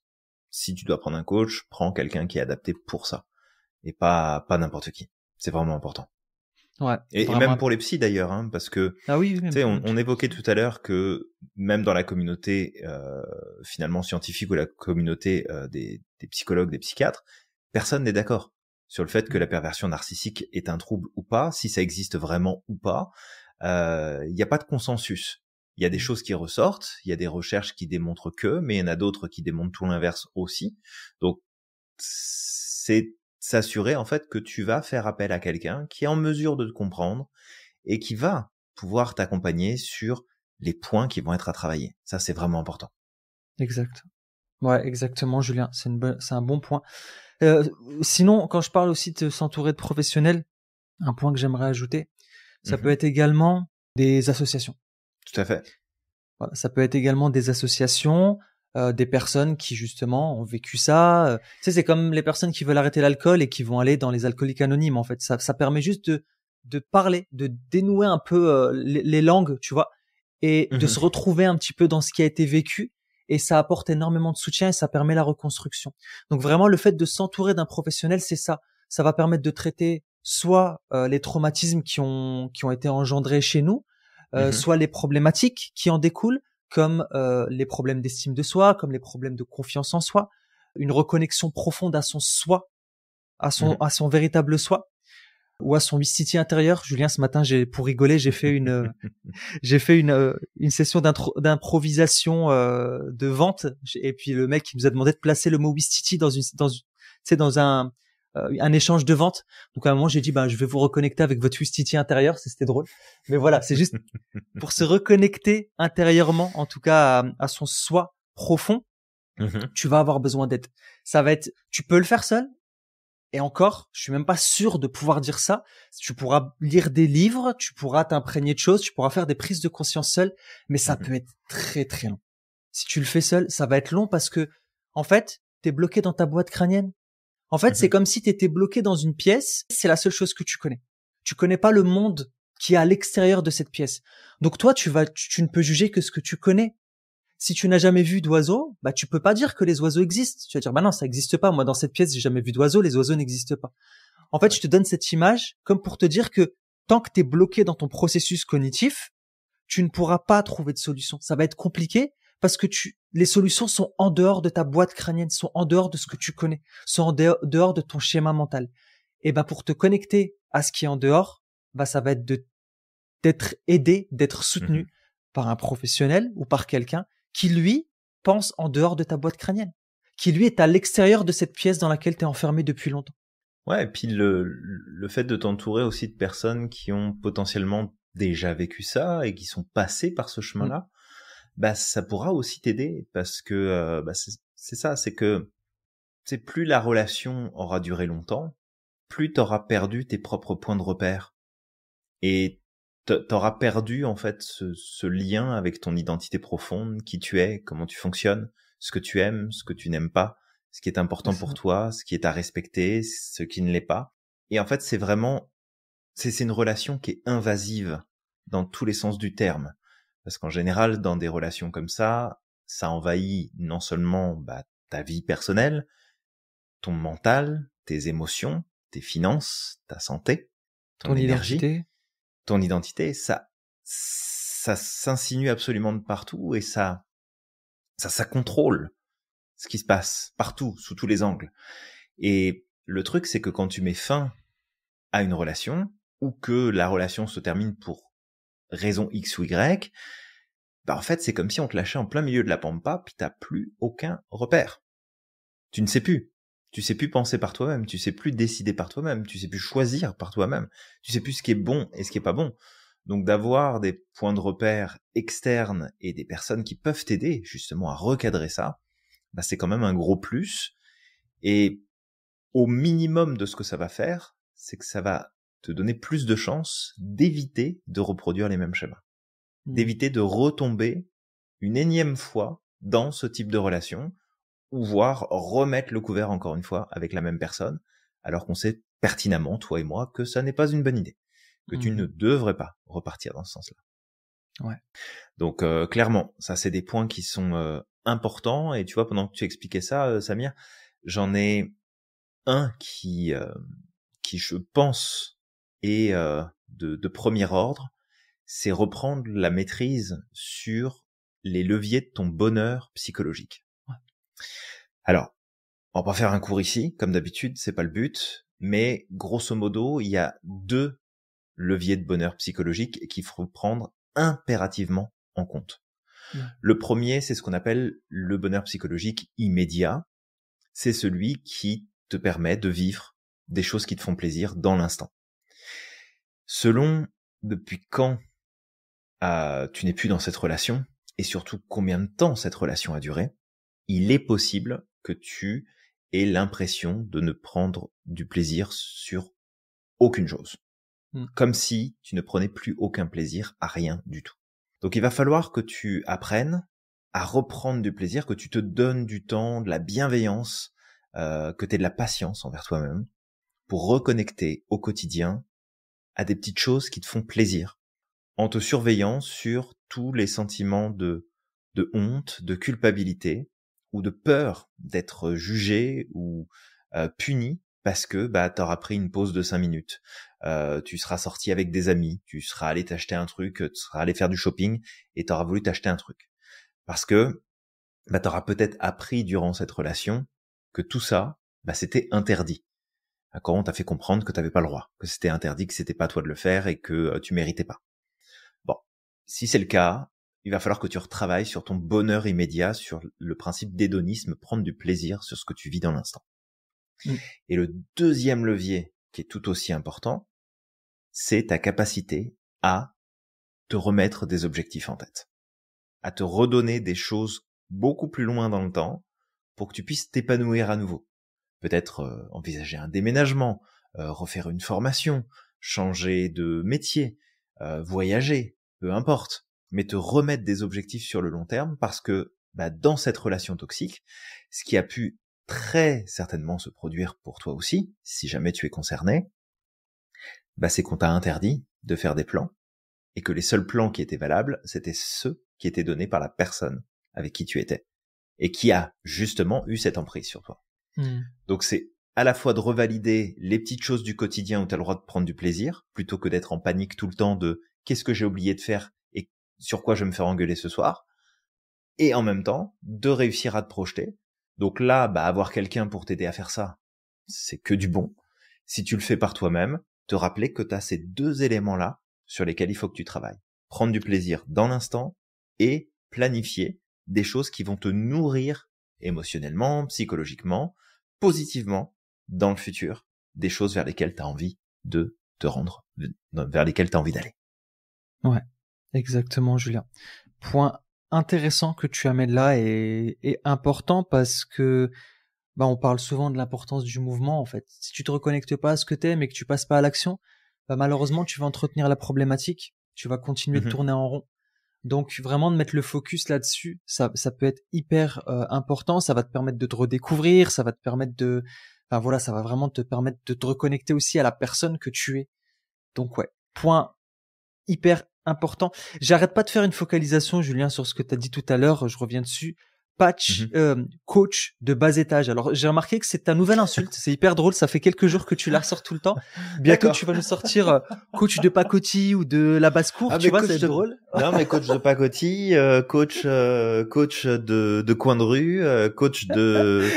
Speaker 1: si tu dois prendre un coach, prends quelqu'un qui est adapté pour ça, et pas n'importe qui. C'est vraiment important.
Speaker 2: Ouais,
Speaker 1: Et
Speaker 2: vraiment.
Speaker 1: même pour les psys d'ailleurs, hein, parce que
Speaker 2: Ah oui,
Speaker 1: tu
Speaker 2: même
Speaker 1: sais,
Speaker 2: pour
Speaker 1: on évoquait tout à l'heure que même dans la communauté finalement scientifique ou la communauté des psychologues, des psychiatres, personne n'est d'accord sur le fait que la perversion narcissique est un trouble ou pas, si ça existe vraiment ou pas. Il n'y a pas de consensus. Il y a des choses qui ressortent, il y a des recherches qui démontrent que, mais il y en a d'autres qui démontrent tout l'inverse aussi. Donc, c'est s'assurer en fait que tu vas faire appel à quelqu'un qui est en mesure de te comprendre et qui va pouvoir t'accompagner sur les points qui vont être à travailler. Ça, c'est vraiment important.
Speaker 2: Exact. Ouais, exactement, Julien. C'est un bon point. Sinon, quand je parle aussi de s'entourer de professionnels, un point que j'aimerais ajouter, ça peut être également des associations.
Speaker 1: Tout à fait.
Speaker 2: Voilà, ça peut être également des associations, des personnes qui justement ont vécu ça. Tu sais, c'est comme les personnes qui veulent arrêter l'alcool et qui vont aller dans les alcooliques anonymes. En fait, ça permet juste de parler, de dénouer un peu les langues, tu vois, et de se retrouver un petit peu dans ce qui a été vécu. Et ça apporte énormément de soutien et ça permet la reconstruction. Donc vraiment, le fait de s'entourer d'un professionnel, c'est ça. Ça va permettre de traiter soit les traumatismes qui ont été engendrés chez nous, soit les problématiques qui en découlent, comme les problèmes d'estime de soi, comme les problèmes de confiance en soi, une reconnexion profonde à son soi, à son véritable soi, ou à son Wistiti intérieur. Julien, ce matin, pour rigoler, j'ai fait une session d'improvisation de vente, et puis le mec il nous a demandé de placer le mot Wistiti dans un échange de vente. Donc à un moment j'ai dit je vais vous reconnecter avec votre Wistiti intérieur, c'était drôle. Mais voilà, c'est juste pour se reconnecter intérieurement, en tout cas à son soi profond. Tu vas avoir besoin d'aide. Tu peux le faire seul. Et encore, je suis même pas sûr de pouvoir dire ça. Tu pourras lire des livres, tu pourras t'imprégner de choses, tu pourras faire des prises de conscience seul, mais ça peut être très très long. Si tu le fais seul, ça va être long parce que, en fait, t'es bloqué dans ta boîte crânienne. En fait, c'est comme si t'étais bloqué dans une pièce, c'est la seule chose que tu connais. Tu connais pas le monde qui est à l'extérieur de cette pièce. Donc toi, tu ne peux juger que ce que tu connais. Si tu n'as jamais vu d'oiseaux, tu peux pas dire que les oiseaux existent. Tu vas dire, non, ça existe pas. Moi, dans cette pièce, j'ai jamais vu d'oiseaux. Les oiseaux n'existent pas. En fait, je te donne cette image comme pour te dire que tant que t'es bloqué dans ton processus cognitif, tu ne pourras pas trouver de solution. Ça va être compliqué parce que les solutions sont en dehors de ta boîte crânienne, sont en dehors de ce que tu connais, sont en dehors de ton schéma mental. Et pour te connecter à ce qui est en dehors, ça va être d'être aidé, d'être soutenu par un professionnel ou par quelqu'un qui, lui, pense en dehors de ta boîte crânienne, qui, lui, est à l'extérieur de cette pièce dans laquelle tu es enfermé depuis longtemps.
Speaker 1: Ouais, et puis le fait de t'entourer aussi de personnes qui ont potentiellement déjà vécu ça et qui sont passées par ce chemin-là, ça pourra aussi t'aider parce que c'est ça, c'est que plus la relation aura duré longtemps, plus t'auras perdu tes propres points de repère et t'auras perdu en fait ce lien avec ton identité profonde, qui tu es, comment tu fonctionnes, ce que tu aimes, ce que tu n'aimes pas, ce qui est important pour toi, ce qui est à respecter, ce qui ne l'est pas. Et en fait, c'est une relation qui est invasive dans tous les sens du terme. Parce qu'en général, dans des relations comme ça envahit non seulement ta vie personnelle, ton mental, tes émotions, tes finances, ta santé, ton énergie, ton identité. Ça s'insinue absolument de partout et ça contrôle ce qui se passe partout, sous tous les angles. Et le truc, c'est que quand tu mets fin à une relation, ou que la relation se termine pour raison X ou Y, en fait, c'est comme si on te lâchait en plein milieu de la pampa, puis t'as plus aucun repère. Tu ne sais plus. Tu sais plus penser par toi-même, tu sais plus décider par toi-même, tu sais plus choisir par toi-même, tu sais plus ce qui est bon et ce qui est pas bon. Donc d'avoir des points de repère externes et des personnes qui peuvent t'aider justement à recadrer ça, c'est quand même un gros plus. Et au minimum de ce que ça va faire, c'est que ça va te donner plus de chances d'éviter de reproduire les mêmes schémas. D'éviter de retomber une énième fois dans ce type de relation, ou voire remettre le couvert encore une fois avec la même personne, alors qu'on sait pertinemment, toi et moi, que ça n'est pas une bonne idée, que tu ne devrais pas repartir dans ce sens-là.
Speaker 2: Ouais.
Speaker 1: Donc clairement, ça c'est des points qui sont importants, et tu vois, pendant que tu expliquais ça, Samir, j'en ai un qui je pense est de premier ordre, c'est reprendre la maîtrise sur les leviers de ton bonheur psychologique.
Speaker 2: Ouais.
Speaker 1: Alors, on va pas faire un cours ici, comme d'habitude, c'est pas le but, mais grosso modo, il y a 2 leviers de bonheur psychologique qu'il faut prendre impérativement en compte.
Speaker 2: Ouais.
Speaker 1: Le premier, c'est ce qu'on appelle le bonheur psychologique immédiat. C'est celui qui te permet de vivre des choses qui te font plaisir dans l'instant. Selon depuis quand tu n'es plus dans cette relation, et surtout combien de temps cette relation a duré, il est possible que tu aies l'impression de ne prendre du plaisir sur aucune chose. Comme si tu ne prenais plus aucun plaisir à rien du tout. Donc il va falloir que tu apprennes à reprendre du plaisir, que tu te donnes du temps, de la bienveillance, que tu aies de la patience envers toi-même, pour reconnecter au quotidien à des petites choses qui te font plaisir, en te surveillant sur tous les sentiments de honte, de culpabilité, ou de peur d'être jugé ou puni parce que t'auras pris une pause de 5 minutes. Tu seras sorti avec des amis, tu seras allé t'acheter un truc, tu seras allé faire du shopping et t'auras voulu t'acheter un truc. Parce que t'auras peut-être appris durant cette relation que tout ça, c'était interdit. Quand on t'a fait comprendre que t'avais pas le droit, que c'était interdit, que c'était pas à toi de le faire et que tu méritais pas. Bon, si c'est le cas, il va falloir que tu retravailles sur ton bonheur immédiat, sur le principe d'hédonisme, prendre du plaisir sur ce que tu vis dans l'instant. Et le deuxième levier, qui est tout aussi important, c'est ta capacité à te remettre des objectifs en tête, à te redonner des choses beaucoup plus loin dans le temps pour que tu puisses t'épanouir à nouveau. Peut-être envisager un déménagement, refaire une formation, changer de métier, voyager, peu importe, mais te remettre des objectifs sur le long terme, parce que dans cette relation toxique, ce qui a pu très certainement se produire pour toi aussi, si jamais tu es concerné, c'est qu'on t'a interdit de faire des plans, et que les seuls plans qui étaient valables, c'était ceux qui étaient donnés par la personne avec qui tu étais, et qui a justement eu cette emprise sur toi. Donc c'est à la fois de revalider les petites choses du quotidien où tu as le droit de prendre du plaisir, plutôt que d'être en panique tout le temps de qu'est-ce que j'ai oublié de faire et sur quoi je vais me faire engueuler ce soir, et en même temps de réussir à te projeter. Donc là, avoir quelqu'un pour t'aider à faire ça, c'est que du bon. Si tu le fais par toi-même, te rappeler que tu as ces 2 éléments-là sur lesquels il faut que tu travailles. Prendre du plaisir dans l'instant et planifier des choses qui vont te nourrir émotionnellement, psychologiquement, positivement dans le futur, des choses vers lesquelles tu as envie de te rendre, vers lesquelles tu as envie d'aller.
Speaker 2: Ouais, exactement, Julien. Point intéressant que tu amènes là et important, parce que on parle souvent de l'importance du mouvement, en fait. Si tu te reconnectes pas à ce que t'aimes et que tu passes pas à l'action, malheureusement tu vas entretenir la problématique, tu vas continuer de tourner en rond. Donc vraiment de mettre le focus là-dessus, ça peut être hyper important. Ça va te permettre de te redécouvrir, ça va te permettre enfin voilà, ça va vraiment te permettre de te reconnecter aussi à la personne que tu es. Donc ouais, point hyper important. J'arrête pas de faire une focalisation, Julien, sur ce que tu as dit tout à l'heure. Je reviens dessus. Coach de bas étage. Alors j'ai remarqué que c'est ta nouvelle insulte. C'est hyper drôle. Ça fait quelques jours que tu la ressors tout le temps. Bientôt tu vas nous sortir coach de pacotille ou de la basse-cour. Tu vois, c'est drôle.
Speaker 1: Non, mais coach de pacotille, coach de coin de rue, coach de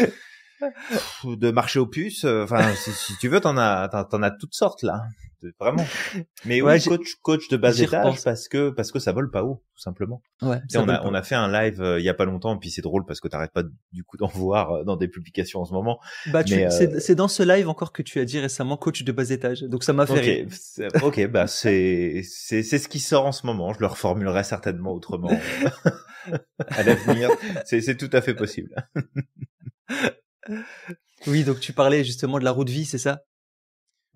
Speaker 1: marché aux puces. Enfin, si tu veux, t'en as toutes sortes là. Vraiment. Mais ouais, oui, coach de bas étage parce que ça vole pas haut, tout simplement.
Speaker 2: Ouais.
Speaker 1: On a fait un live il y a pas longtemps, puis c'est drôle parce que t'arrêtes pas du coup d'en voir dans des publications en ce moment.
Speaker 2: Bah c'est dans ce live encore que tu as dit récemment coach de bas étage, donc ça m'a fait rire.
Speaker 1: Ok, bah c'est ce qui sort en ce moment. Je le reformulerai certainement autrement à l'avenir. C'est tout à fait possible.
Speaker 2: Oui, donc tu parlais justement de la roue de vie, c'est ça?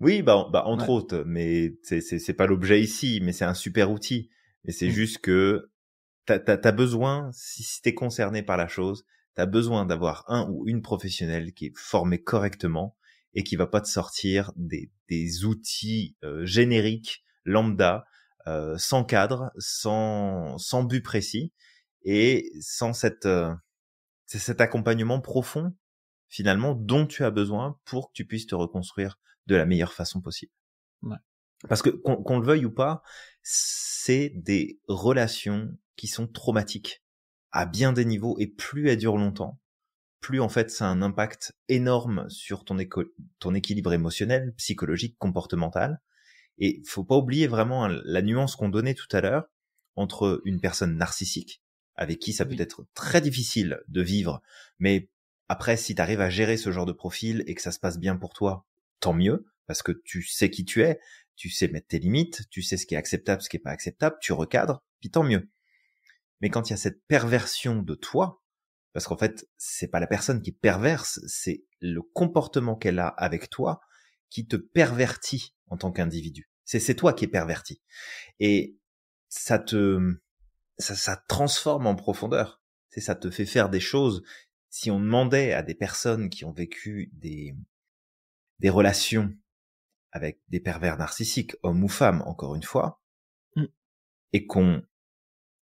Speaker 1: Oui, bah entre autres, mais c'est pas l'objet ici, mais c'est un super outil. Et c'est juste que t'as besoin, si t'es concerné par la chose, t'as besoin d'avoir un ou une professionnelle qui est formée correctement et qui va pas te sortir des outils génériques, lambda, sans cadre, sans but précis et sans cet accompagnement profond finalement dont tu as besoin pour que tu puisses te reconstruire de la meilleure façon possible.
Speaker 2: Ouais.
Speaker 1: Parce que qu'on le veuille ou pas, c'est des relations qui sont traumatiques à bien des niveaux, et plus elles durent longtemps, plus en fait ça a un impact énorme sur ton équilibre émotionnel, psychologique, comportemental. Et faut pas oublier vraiment la nuance qu'on donnait tout à l'heure entre une personne narcissique avec qui ça peut être très difficile de vivre, mais après, si tu arrives à gérer ce genre de profil et que ça se passe bien pour toi, tant mieux, parce que tu sais qui tu es, tu sais mettre tes limites, tu sais ce qui est acceptable, ce qui est pas acceptable, tu recadres, puis tant mieux. Mais quand il y a cette perversion de toi, parce qu'en fait, c'est pas la personne qui perverse, c'est le comportement qu'elle a avec toi qui te pervertit en tant qu'individu. C'est toi qui es perverti. Et ça transforme en profondeur. Ça te fait faire des choses. Si on demandait à des personnes qui ont vécu des relations avec des pervers narcissiques, hommes ou femmes, encore une fois, et qu'on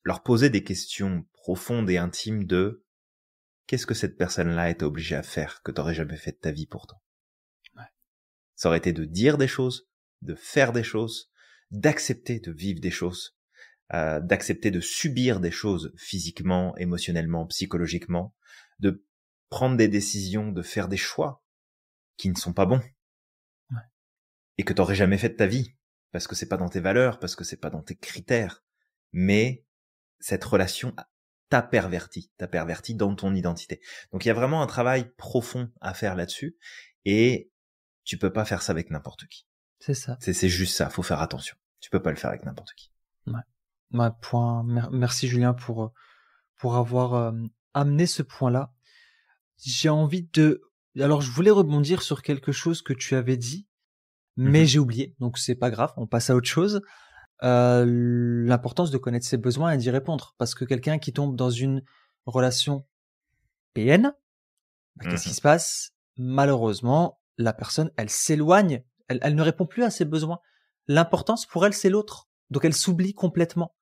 Speaker 1: leur posait des questions profondes et intimes de qu'est-ce que cette personne-là était obligée à faire que t'aurais jamais fait de ta vie pourtant. Ouais. Ça aurait été de dire des choses, de faire des choses, d'accepter de vivre des choses, d'accepter de subir des choses physiquement, émotionnellement, psychologiquement, de prendre des décisions, de faire des choix qui ne sont pas bons et que t'aurais jamais fait de ta vie parce que c'est pas dans tes valeurs, parce que c'est pas dans tes critères, mais cette relation t'a perverti dans ton identité. Donc il y a vraiment un travail profond à faire là-dessus et tu peux pas faire ça avec n'importe qui.
Speaker 2: C'est ça.
Speaker 1: C'est juste ça, faut faire attention. Tu peux pas le faire avec n'importe qui.
Speaker 2: Ouais. Merci Julien pour avoir amené ce point-là. J'ai envie alors je voulais rebondir sur quelque chose que tu avais dit, mais j'ai oublié, donc c'est pas grave, on passe à autre chose. L'importance de connaître ses besoins et d'y répondre, parce que quelqu'un qui tombe dans une relation PN, qu'est-ce qui se passe? Malheureusement, la personne, elle s'éloigne, elle ne répond plus à ses besoins. L'importance pour elle, c'est l'autre, donc elle s'oublie complètement.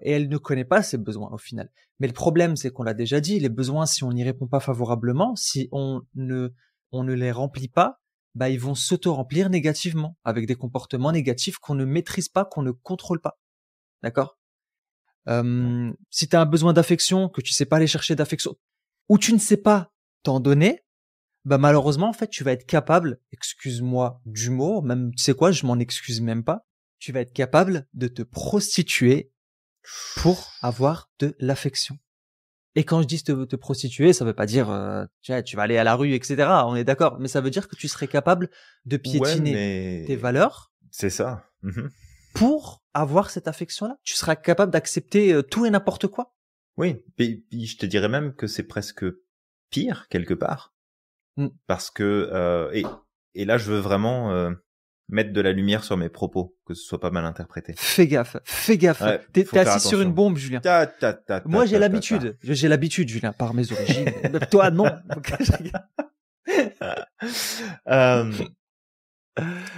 Speaker 2: Et elle ne connaît pas ses besoins au final. Mais le problème, c'est qu'on l'a déjà dit, les besoins, si on n'y répond pas favorablement, si on ne les remplit pas, bah ils vont s'auto-remplir négativement, avec des comportements négatifs qu'on ne maîtrise pas, qu'on ne contrôle pas. D'accord ? Si tu as un besoin d'affection, que tu sais pas aller chercher d'affection, ou tu ne sais pas t'en donner, bah malheureusement, en fait, tu vas être capable, excuse-moi du mot, même, tu sais quoi, je m'en excuse même pas, tu vas être capable de te prostituer pour avoir de l'affection. Et quand je dis te prostituer, ça veut pas dire tu vas aller à la rue, etc. On est d'accord, mais ça veut dire que tu serais capable de piétiner tes valeurs.
Speaker 1: C'est ça.
Speaker 2: Pour avoir cette affection-là, tu seras capable d'accepter tout et n'importe quoi.
Speaker 1: Oui, puis je te dirais même que c'est presque pire quelque part, parce que et là je veux vraiment mettre de la lumière sur mes propos, que ce soit pas mal interprété.
Speaker 2: Fais gaffe.
Speaker 1: Ouais,
Speaker 2: T'es
Speaker 1: faut faire
Speaker 2: assis sur
Speaker 1: attention.
Speaker 2: une bombe, Julien. Moi, j'ai l'habitude. J'ai l'habitude, Julien, par mes origines. Toi, non.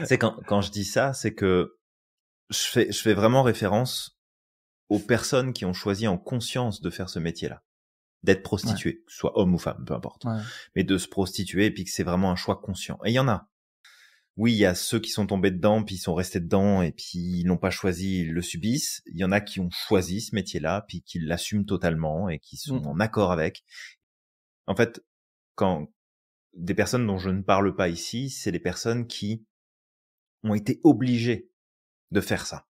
Speaker 1: C'est quand je dis ça, c'est que je fais vraiment référence aux personnes qui ont choisi en conscience de faire ce métier-là, d'être prostituées, que ce soit homme ou femme, peu importe, mais de se prostituer et puis que c'est vraiment un choix conscient. Et il y en a. Oui, il y a ceux qui sont tombés dedans, puis ils sont restés dedans, et puis ils l'ont pas choisi, ils le subissent. Il y en a qui ont choisi ce métier-là, puis qui l'assument totalement et qui sont en accord avec. En fait, quand des personnes dont je ne parle pas ici, c'est les personnes qui ont été obligées de faire ça.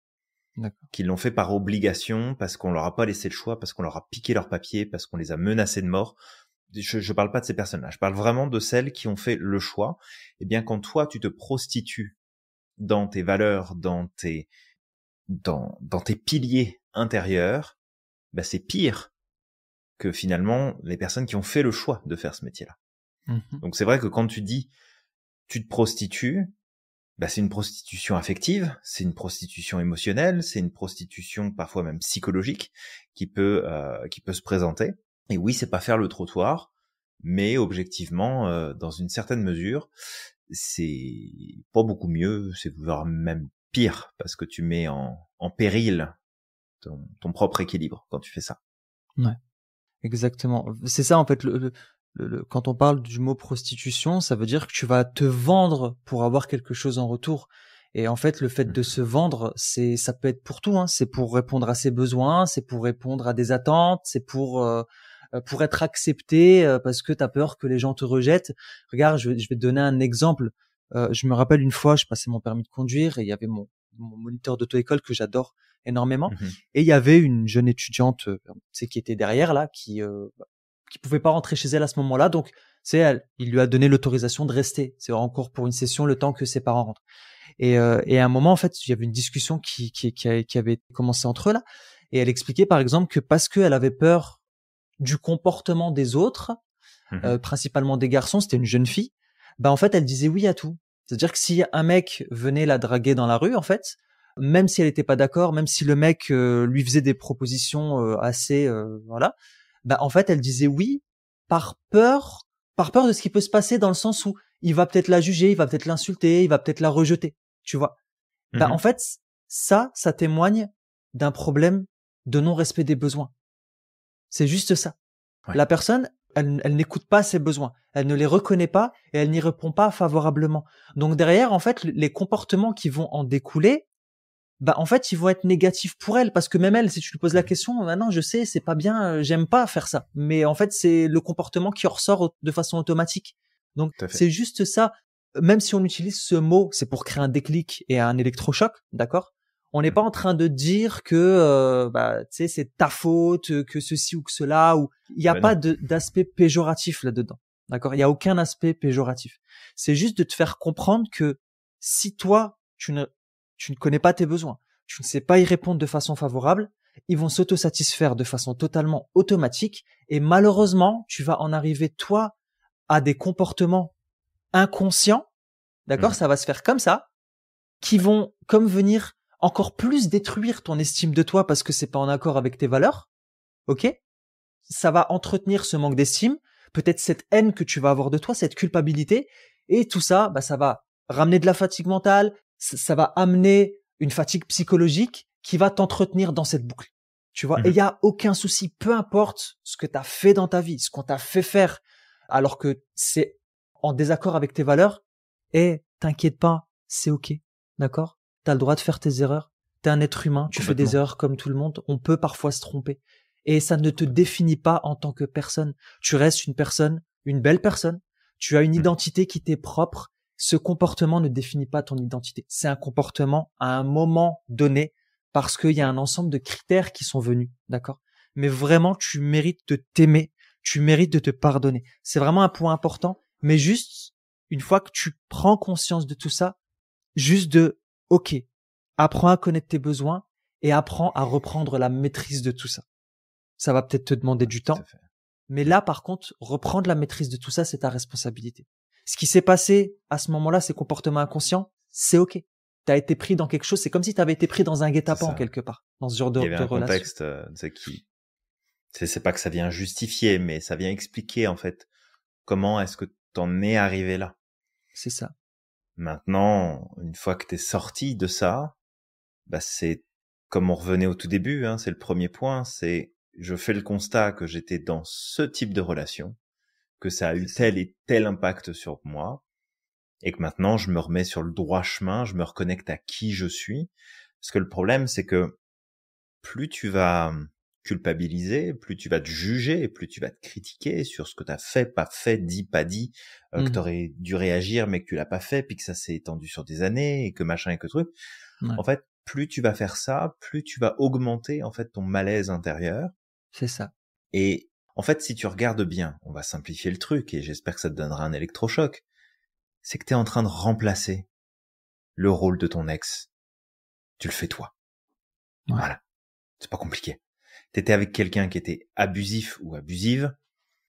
Speaker 2: D'accord.
Speaker 1: Qui l'ont fait par obligation, parce qu'on leur a pas laissé le choix, parce qu'on leur a piqué leurs papiers, parce qu'on les a menacés de mort. Je parle pas de ces personnes-là. Je parle vraiment de celles qui ont fait le choix. Eh bien, quand toi, tu te prostitues dans tes valeurs, dans tes piliers intérieurs, bah, c'est pire que finalement les personnes qui ont fait le choix de faire ce métier-là. Donc, c'est vrai que quand tu dis tu te prostitues, bah, c'est une prostitution affective, c'est une prostitution émotionnelle, c'est une prostitution parfois même psychologique qui peut se présenter. Et oui, c'est pas faire le trottoir, mais objectivement, dans une certaine mesure, c'est pas beaucoup mieux, c'est voire même pire, parce que tu mets en péril ton propre équilibre quand tu fais ça.
Speaker 2: Ouais, exactement. C'est ça en fait, quand on parle du mot prostitution, ça veut dire que tu vas te vendre pour avoir quelque chose en retour. Et en fait, le fait de se vendre, ça peut être pour tout, hein. C'est pour répondre à ses besoins, c'est pour répondre à des attentes, c'est pour être accepté parce que tu as peur que les gens te rejettent. Regarde, je vais te donner un exemple. Je me rappelle une fois, je passais mon permis de conduire et il y avait mon moniteur d'auto-école que j'adore énormément. Et il y avait une jeune étudiante qui était derrière là, qui pouvait pas rentrer chez elle à ce moment-là. Donc, il lui a donné l'autorisation de rester. C'est encore pour une session le temps que ses parents rentrent. Et à un moment, en fait, il y avait une discussion qui avait commencé entre eux là. Et elle expliquait par exemple que parce qu'elle avait peur du comportement des autres, principalement des garçons, c'était une jeune fille, bah en fait elle disait oui à tout. C'est-à-dire que si un mec venait la draguer dans la rue, en fait, même si elle était pas d'accord, même si le mec lui faisait des propositions assez voilà, bah en fait elle disait oui par peur de ce qui peut se passer, dans le sens où il va peut-être la juger, il va peut-être l'insulter, il va peut-être la rejeter, tu vois. Bah en fait ça témoigne d'un problème de non-respect des besoins. C'est juste ça. Ouais. La personne, elle n'écoute pas ses besoins, elle ne les reconnaît pas et elle n'y répond pas favorablement. Donc derrière, en fait, les comportements qui vont en découler, bah en fait, ils vont être négatifs pour elle, parce que même elle, si tu lui poses la question, non, je sais, c'est pas bien, j'aime pas faire ça. Mais en fait, c'est le comportement qui ressort de façon automatique. Donc c'est juste ça. Même si on utilise ce mot, c'est pour créer un déclic et un électrochoc, d'accord ? On n'est pas en train de dire que tu sais, c'est ta faute, que ceci ou que cela, ou il y a pas d'aspect péjoratif là-dedans. D'accord? Il y a aucun aspect péjoratif. C'est juste de te faire comprendre que si toi tu ne connais pas tes besoins, tu ne sais pas y répondre de façon favorable, ils vont s'autosatisfaire de façon totalement automatique, et malheureusement, tu vas en arriver toi à des comportements inconscients, d'accord? Ça va se faire comme ça, qui vont comme venir encore plus détruire ton estime de toi parce que c'est pas en accord avec tes valeurs. Ok? Ça va entretenir ce manque d'estime, peut-être cette haine que tu vas avoir de toi, cette culpabilité, et tout ça, bah, ça va ramener de la fatigue mentale, ça va amener une fatigue psychologique qui va t'entretenir dans cette boucle. Tu vois? Et il y a aucun souci, peu importe ce que tu as fait dans ta vie, ce qu'on t'a fait faire, alors que c'est en désaccord avec tes valeurs, et t'inquiète pas, c'est ok. D'accord? T'as le droit de faire tes erreurs. T'es un être humain. Tu fais des erreurs comme tout le monde. On peut parfois se tromper. Et ça ne te définit pas en tant que personne. Tu restes une personne, une belle personne. Tu as une identité qui t'est propre. Ce comportement ne définit pas ton identité. C'est un comportement à un moment donné, parce qu'il y a un ensemble de critères qui sont venus. D'accord? Mais vraiment, tu mérites de t'aimer. Tu mérites de te pardonner. C'est vraiment un point important. Mais juste, une fois que tu prends conscience de tout ça, juste ok, apprends à connaître tes besoins et apprends à reprendre la maîtrise de tout ça. Ça va peut-être te demander du temps, mais là, par contre, reprendre la maîtrise de tout ça, c'est ta responsabilité. Ce qui s'est passé à ce moment-là, ces comportements inconscients, c'est ok. t'as été pris dans quelque chose. C'est comme si t'avais été pris dans un
Speaker 1: C'est
Speaker 2: guet-apens
Speaker 1: ça.
Speaker 2: quelque part, dans ce genre
Speaker 1: Il y avait
Speaker 2: de
Speaker 1: un
Speaker 2: relation.
Speaker 1: contexte, c'est pas que ça vient justifier, mais ça vient expliquer, en fait, comment est-ce que t'en es arrivé là.
Speaker 2: C'est ça.
Speaker 1: Maintenant, une fois que t'es sorti de ça, bah, c'est comme on revenait au tout début, hein, c'est le premier point, c'est je fais le constat que j'étais dans ce type de relation, que ça a
Speaker 2: C'est
Speaker 1: eu
Speaker 2: ça.
Speaker 1: tel et tel impact sur moi, et que maintenant je me remets sur le droit chemin, je me reconnecte à qui je suis. Parce que le problème, c'est que plus tu vas culpabiliser, plus tu vas te juger, plus tu vas te critiquer sur ce que t'as fait, pas fait, dit, pas dit, que
Speaker 2: Mhm.
Speaker 1: t'aurais dû réagir mais que tu l'as pas fait, puis que ça s'est étendu sur des années et que machin et que truc.
Speaker 2: Ouais.
Speaker 1: En fait, plus tu vas faire ça, plus tu vas augmenter en fait ton malaise intérieur.
Speaker 2: C'est ça.
Speaker 1: Et en fait, si tu regardes bien, on va simplifier le truc et j'espère que ça te donnera un électrochoc, c'est que t'es en train de remplacer le rôle de ton ex. Tu le fais toi.
Speaker 2: Ouais.
Speaker 1: Voilà. C'est pas compliqué. T'étais avec quelqu'un qui était abusif ou abusive,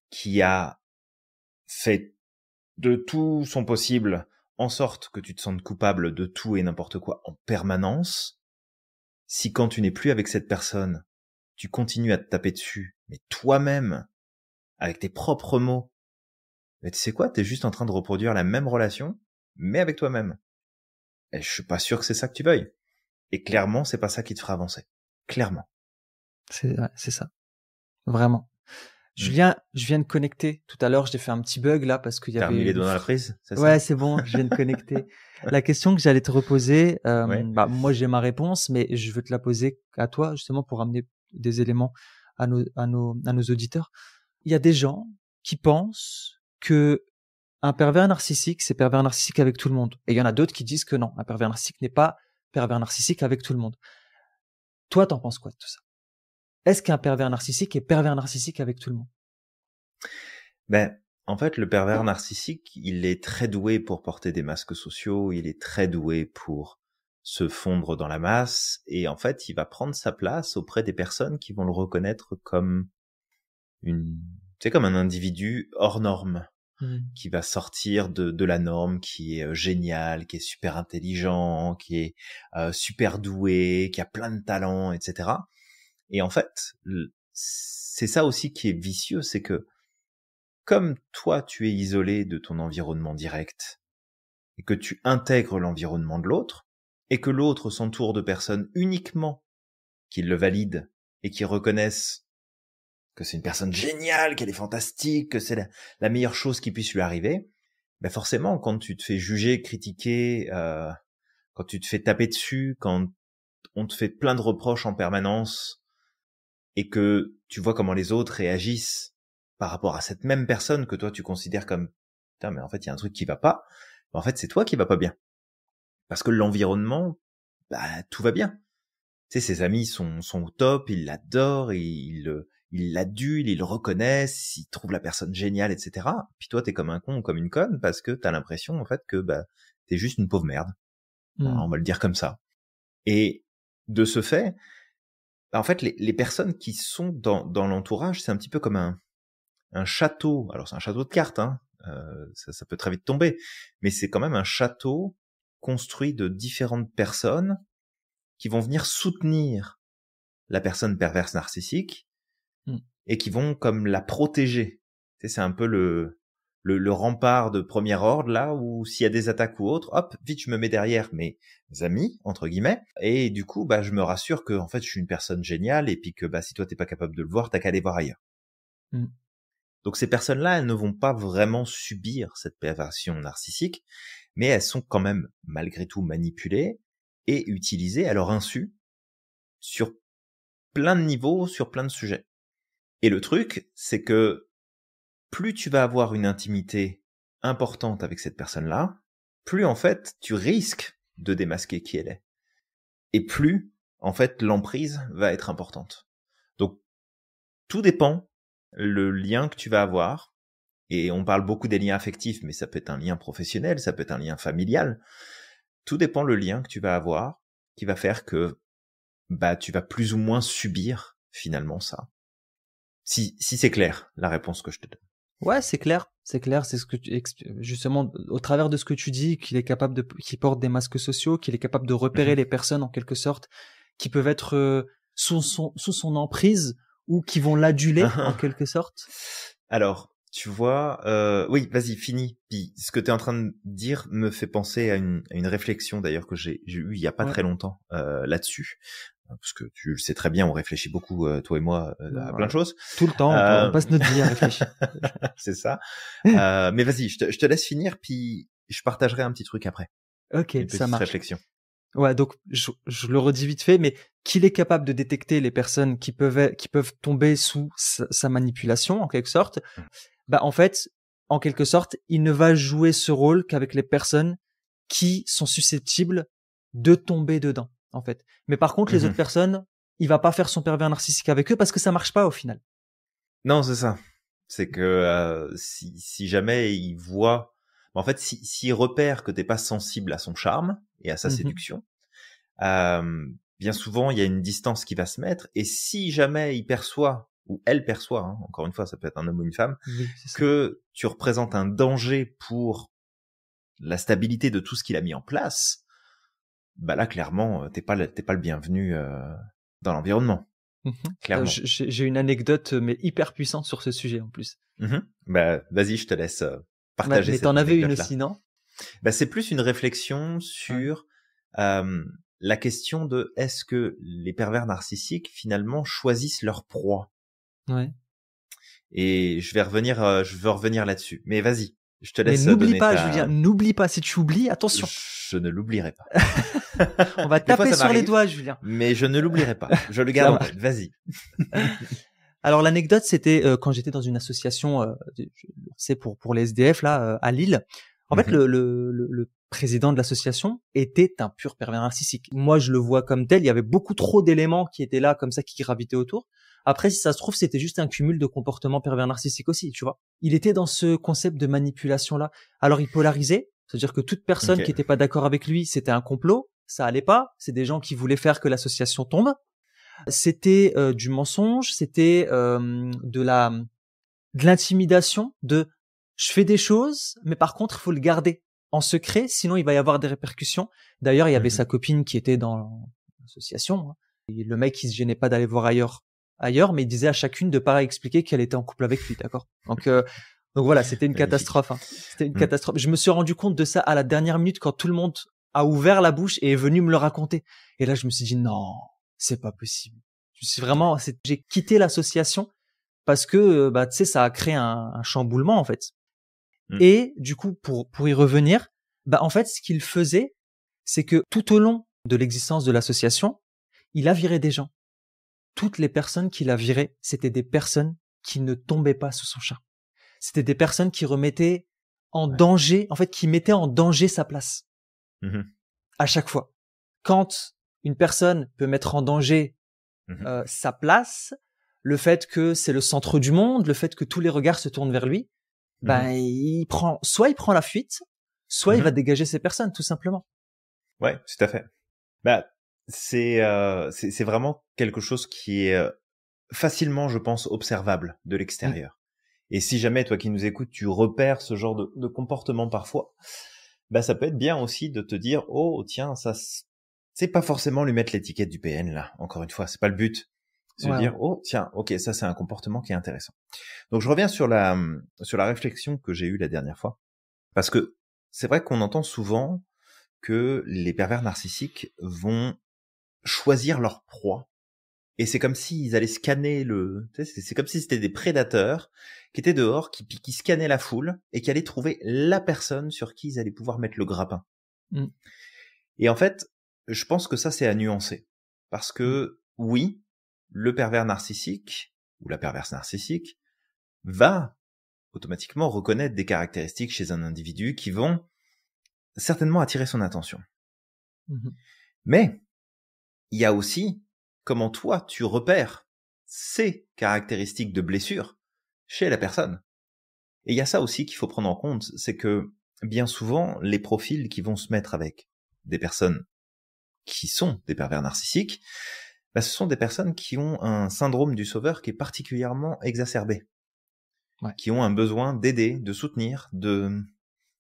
Speaker 1: qui a fait de tout son possible en sorte que tu te sentes coupable de tout et n'importe quoi en permanence. Si quand tu n'es plus avec cette personne, tu continues à te taper dessus, mais toi-même, avec tes propres mots, mais tu sais quoi, t'es juste en train de reproduire la même relation, mais avec toi-même. Et je suis pas sûr que c'est ça que tu veuilles. Et clairement, c'est pas ça qui te fera avancer. Clairement.
Speaker 2: C'est ça. Vraiment. Julien, je viens de connecter. Tout à l'heure, j'ai fait un petit bug là parce qu'il y
Speaker 1: T'as remis
Speaker 2: avait
Speaker 1: les doigts dans la prise, c'est
Speaker 2: Ouais,
Speaker 1: ça?
Speaker 2: c'est bon, je viens de connecter. La question que j'allais te reposer,
Speaker 1: Ouais.
Speaker 2: bah, moi j'ai ma réponse, mais je veux te la poser à toi justement pour amener des éléments à nos auditeurs. Il y a des gens qui pensent que un pervers narcissique, c'est pervers narcissique avec tout le monde. Et il y en a d'autres qui disent que non, un pervers narcissique n'est pas pervers narcissique avec tout le monde. Toi, t'en penses quoi de tout ça? Est-ce qu'un pervers narcissique est pervers narcissique avec tout le monde?
Speaker 1: Ben, en fait, le pervers narcissique, il est très doué pour porter des masques sociaux, il est très doué pour se fondre dans la masse, et en fait, il va prendre sa place auprès des personnes qui vont le reconnaître comme comme un individu hors norme, qui va sortir de la norme, qui est génial, qui est super intelligent, qui est super doué, qui a plein de talents, etc. Et en fait, c'est ça aussi qui est vicieux, c'est que comme toi, tu es isolé de ton environnement direct, et que tu intègres l'environnement de l'autre, et que l'autre s'entoure de personnes uniquement qui le valident et qui reconnaissent que c'est une personne géniale, qu'elle est fantastique, que c'est la meilleure chose qui puisse lui arriver, ben forcément, quand tu te fais juger, critiquer, quand tu te fais taper dessus, quand on te fait plein de reproches en permanence, et que tu vois comment les autres réagissent par rapport à cette même personne que toi tu considères comme putain, mais en fait il y a un truc qui va pas, en fait c'est toi qui va pas bien, parce que l'environnement, bah tout va bien. Tu sais, ses amis sont au top, ils l'adorent, ils l'adulent, ils le reconnaissent, ils trouvent la personne géniale, etc. Puis toi t'es comme un con ou comme une conne parce que t'as l'impression en fait que bah t'es juste une pauvre merde. Voilà, on va le dire comme ça. Et de ce fait, en fait, les personnes qui sont dans l'entourage, c'est un petit peu comme un château. Alors c'est un château de cartes, hein. Ça peut très vite tomber, mais c'est quand même un château construit de différentes personnes qui vont venir soutenir la personne perverse narcissique et qui vont comme la protéger. Tu sais, c'est un peu le rempart de premier ordre, là où s'il y a des attaques ou autres, hop, vite je me mets derrière mes amis entre guillemets, et du coup bah je me rassure que en fait je suis une personne géniale, et puis que bah si toi t'es pas capable de le voir, t'as qu'à aller voir ailleurs. Donc ces personnes-là, elles ne vont pas vraiment subir cette perversion narcissique, mais elles sont quand même malgré tout manipulées et utilisées à leur insu sur plein de niveaux, sur plein de sujets. Et le truc, c'est que plus tu vas avoir une intimité importante avec cette personne-là, plus en fait tu risques de démasquer qui elle est. Et plus en fait l'emprise va être importante. Donc tout dépend le lien que tu vas avoir. Et on parle beaucoup des liens affectifs, mais ça peut être un lien professionnel, ça peut être un lien familial. Tout dépend le lien que tu vas avoir qui va faire que bah tu vas plus ou moins subir finalement ça. Si c'est clair la réponse que je te donne.
Speaker 2: Ouais, c'est clair. C'est clair, c'est ce que justement, au travers de ce que tu dis, qu'il porte des masques sociaux, qu'il est capable de repérer
Speaker 1: Mhm.
Speaker 2: les personnes en quelque sorte, qui peuvent être sous son emprise ou qui vont l'aduler en quelque sorte.
Speaker 1: Alors, tu vois, oui, vas-y, finis. Puis ce que tu es en train de dire me fait penser à une réflexion d'ailleurs que j'ai eue il y a pas
Speaker 2: Ouais.
Speaker 1: très longtemps là-dessus. Parce que tu le sais très bien, on réfléchit beaucoup, toi et moi, à plein de choses.
Speaker 2: Tout le temps, on passe notre vie à réfléchir.
Speaker 1: C'est ça. Mais vas-y, je te laisse finir, puis je partagerai un petit truc après.
Speaker 2: Ok,
Speaker 1: Une
Speaker 2: ça
Speaker 1: petite
Speaker 2: marche.
Speaker 1: réflexion.
Speaker 2: Ouais, donc je le redis vite fait, mais qu'il est capable de détecter les personnes qui peuvent tomber sous sa manipulation en quelque sorte. Bah en fait, en quelque sorte, il ne va jouer ce rôle qu'avec les personnes qui sont susceptibles de tomber dedans, en fait. Mais par contre, les autres personnes, il va pas faire son pervers narcissique avec eux parce que ça marche pas au final.
Speaker 1: Non, c'est ça. C'est que si jamais il voit, en fait, s'il repère que t'es pas sensible à son charme et à sa séduction, bien souvent il y a une distance qui va se mettre. Et si jamais il perçoit ou elle perçoit, hein, encore une fois, ça peut être un homme ou une femme,
Speaker 2: Oui, c'est ça.
Speaker 1: que tu représentes un danger pour la stabilité de tout ce qu'il a mis en place, bah là clairement t'es pas le bienvenu dans l'environnement. Clairement.
Speaker 2: J'ai une anecdote mais hyper puissante sur ce sujet en plus.
Speaker 1: Bah vas-y, je te laisse partager
Speaker 2: Mais
Speaker 1: cette
Speaker 2: t'en avais une
Speaker 1: anecdote-là.
Speaker 2: aussi, non?
Speaker 1: Bah c'est plus une réflexion sur la question de est-ce que les pervers narcissiques finalement choisissent leur proie.
Speaker 2: Ouais.
Speaker 1: Et je veux revenir là-dessus. Mais vas-y, je te
Speaker 2: Mais
Speaker 1: laisse
Speaker 2: n'oublie
Speaker 1: donner
Speaker 2: pas,
Speaker 1: ta...
Speaker 2: Julien, n'oublie pas. Si tu oublies, attention.
Speaker 1: Je ne l'oublierai pas.
Speaker 2: On va
Speaker 1: Des fois,
Speaker 2: taper
Speaker 1: ça
Speaker 2: sur les
Speaker 1: m'arrive,
Speaker 2: doigts, Julien.
Speaker 1: mais je ne l'oublierai pas. Je le garde en tête. Vas-y.
Speaker 2: Alors l'anecdote, c'était quand j'étais dans une association, c'est pour les SDF là à Lille. En fait, le président de l'association était un pur pervers narcissique. Moi, je le vois comme tel. Il y avait beaucoup trop d'éléments qui étaient là, comme ça, qui gravitaient autour. Après, si ça se trouve, c'était juste un cumul de comportements pervers narcissiques aussi, tu vois. Il était dans ce concept de manipulation-là. Alors, il polarisait, c'est-à-dire que toute personne qui n'était pas d'accord avec lui, c'était un complot. Ça allait pas. C'est des gens qui voulaient faire que l'association tombe. C'était du mensonge, c'était de l'intimidation, de je fais des choses, mais par contre, il faut le garder en secret, sinon il va y avoir des répercussions. D'ailleurs, il y avait sa copine qui était dans l'association. Hein. Et le mec, il se gênait pas d'aller voir ailleurs, mais il disait à chacune de pas expliquer qu'elle était en couple avec lui, d'accord. Donc voilà, c'était une catastrophe. Hein. C'était une catastrophe. Je me suis rendu compte de ça à la dernière minute quand tout le monde a ouvert la bouche et est venu me le raconter. Et là, je me suis dit non, c'est pas possible. J'ai quitté l'association parce que bah tu sais, ça a créé un chamboulement en fait. Et du coup, pour y revenir, bah en fait, ce qu'il faisait, c'est que tout au long de l'existence de l'association, il a viré des gens. Toutes les personnes qu'il a virées, c'était des personnes qui ne tombaient pas sous son charme. C'était des personnes qui remettaient en danger, en fait, qui mettaient en danger sa place. À chaque fois. Quand une personne peut mettre en danger sa place, le fait que c'est le centre du monde, le fait que tous les regards se tournent vers lui, ben soit il prend la fuite, soit il va dégager ces personnes, tout simplement.
Speaker 1: Ouais, tout à fait. Bah, c'est vraiment quelque chose qui est facilement, je pense, observable de l'extérieur. Et si jamais, toi qui nous écoutes, tu repères ce genre de comportement parfois, bah, ça peut être bien aussi de te dire, oh, tiens, ça, c'est pas forcément lui mettre l'étiquette du PN, là. Encore une fois, c'est pas le but. Se dire, oh, tiens, ok, ça, c'est un comportement qui est intéressant. Donc, je reviens sur la réflexion que j'ai eue la dernière fois. Parce que c'est vrai qu'on entend souvent que les pervers narcissiques vont choisir leur proie. Et c'est comme s'ils allaient scanner c'est comme si c'était des prédateurs qui étaient dehors, qui scannaient la foule et qui allaient trouver la personne sur qui ils allaient pouvoir mettre le grappin. Et en fait, je pense que ça, c'est à nuancer. Parce que, oui, le pervers narcissique, ou la perverse narcissique, va automatiquement reconnaître des caractéristiques chez un individu qui vont certainement attirer son attention. Mais, il y a aussi comment toi, tu repères ces caractéristiques de blessure chez la personne. Et il y a ça aussi qu'il faut prendre en compte, c'est que bien souvent, les profils qui vont se mettre avec des personnes qui sont des pervers narcissiques, bah, ce sont des personnes qui ont un syndrome du sauveur qui est particulièrement exacerbé.
Speaker 2: Ouais.
Speaker 1: qui ont un besoin d'aider, de soutenir,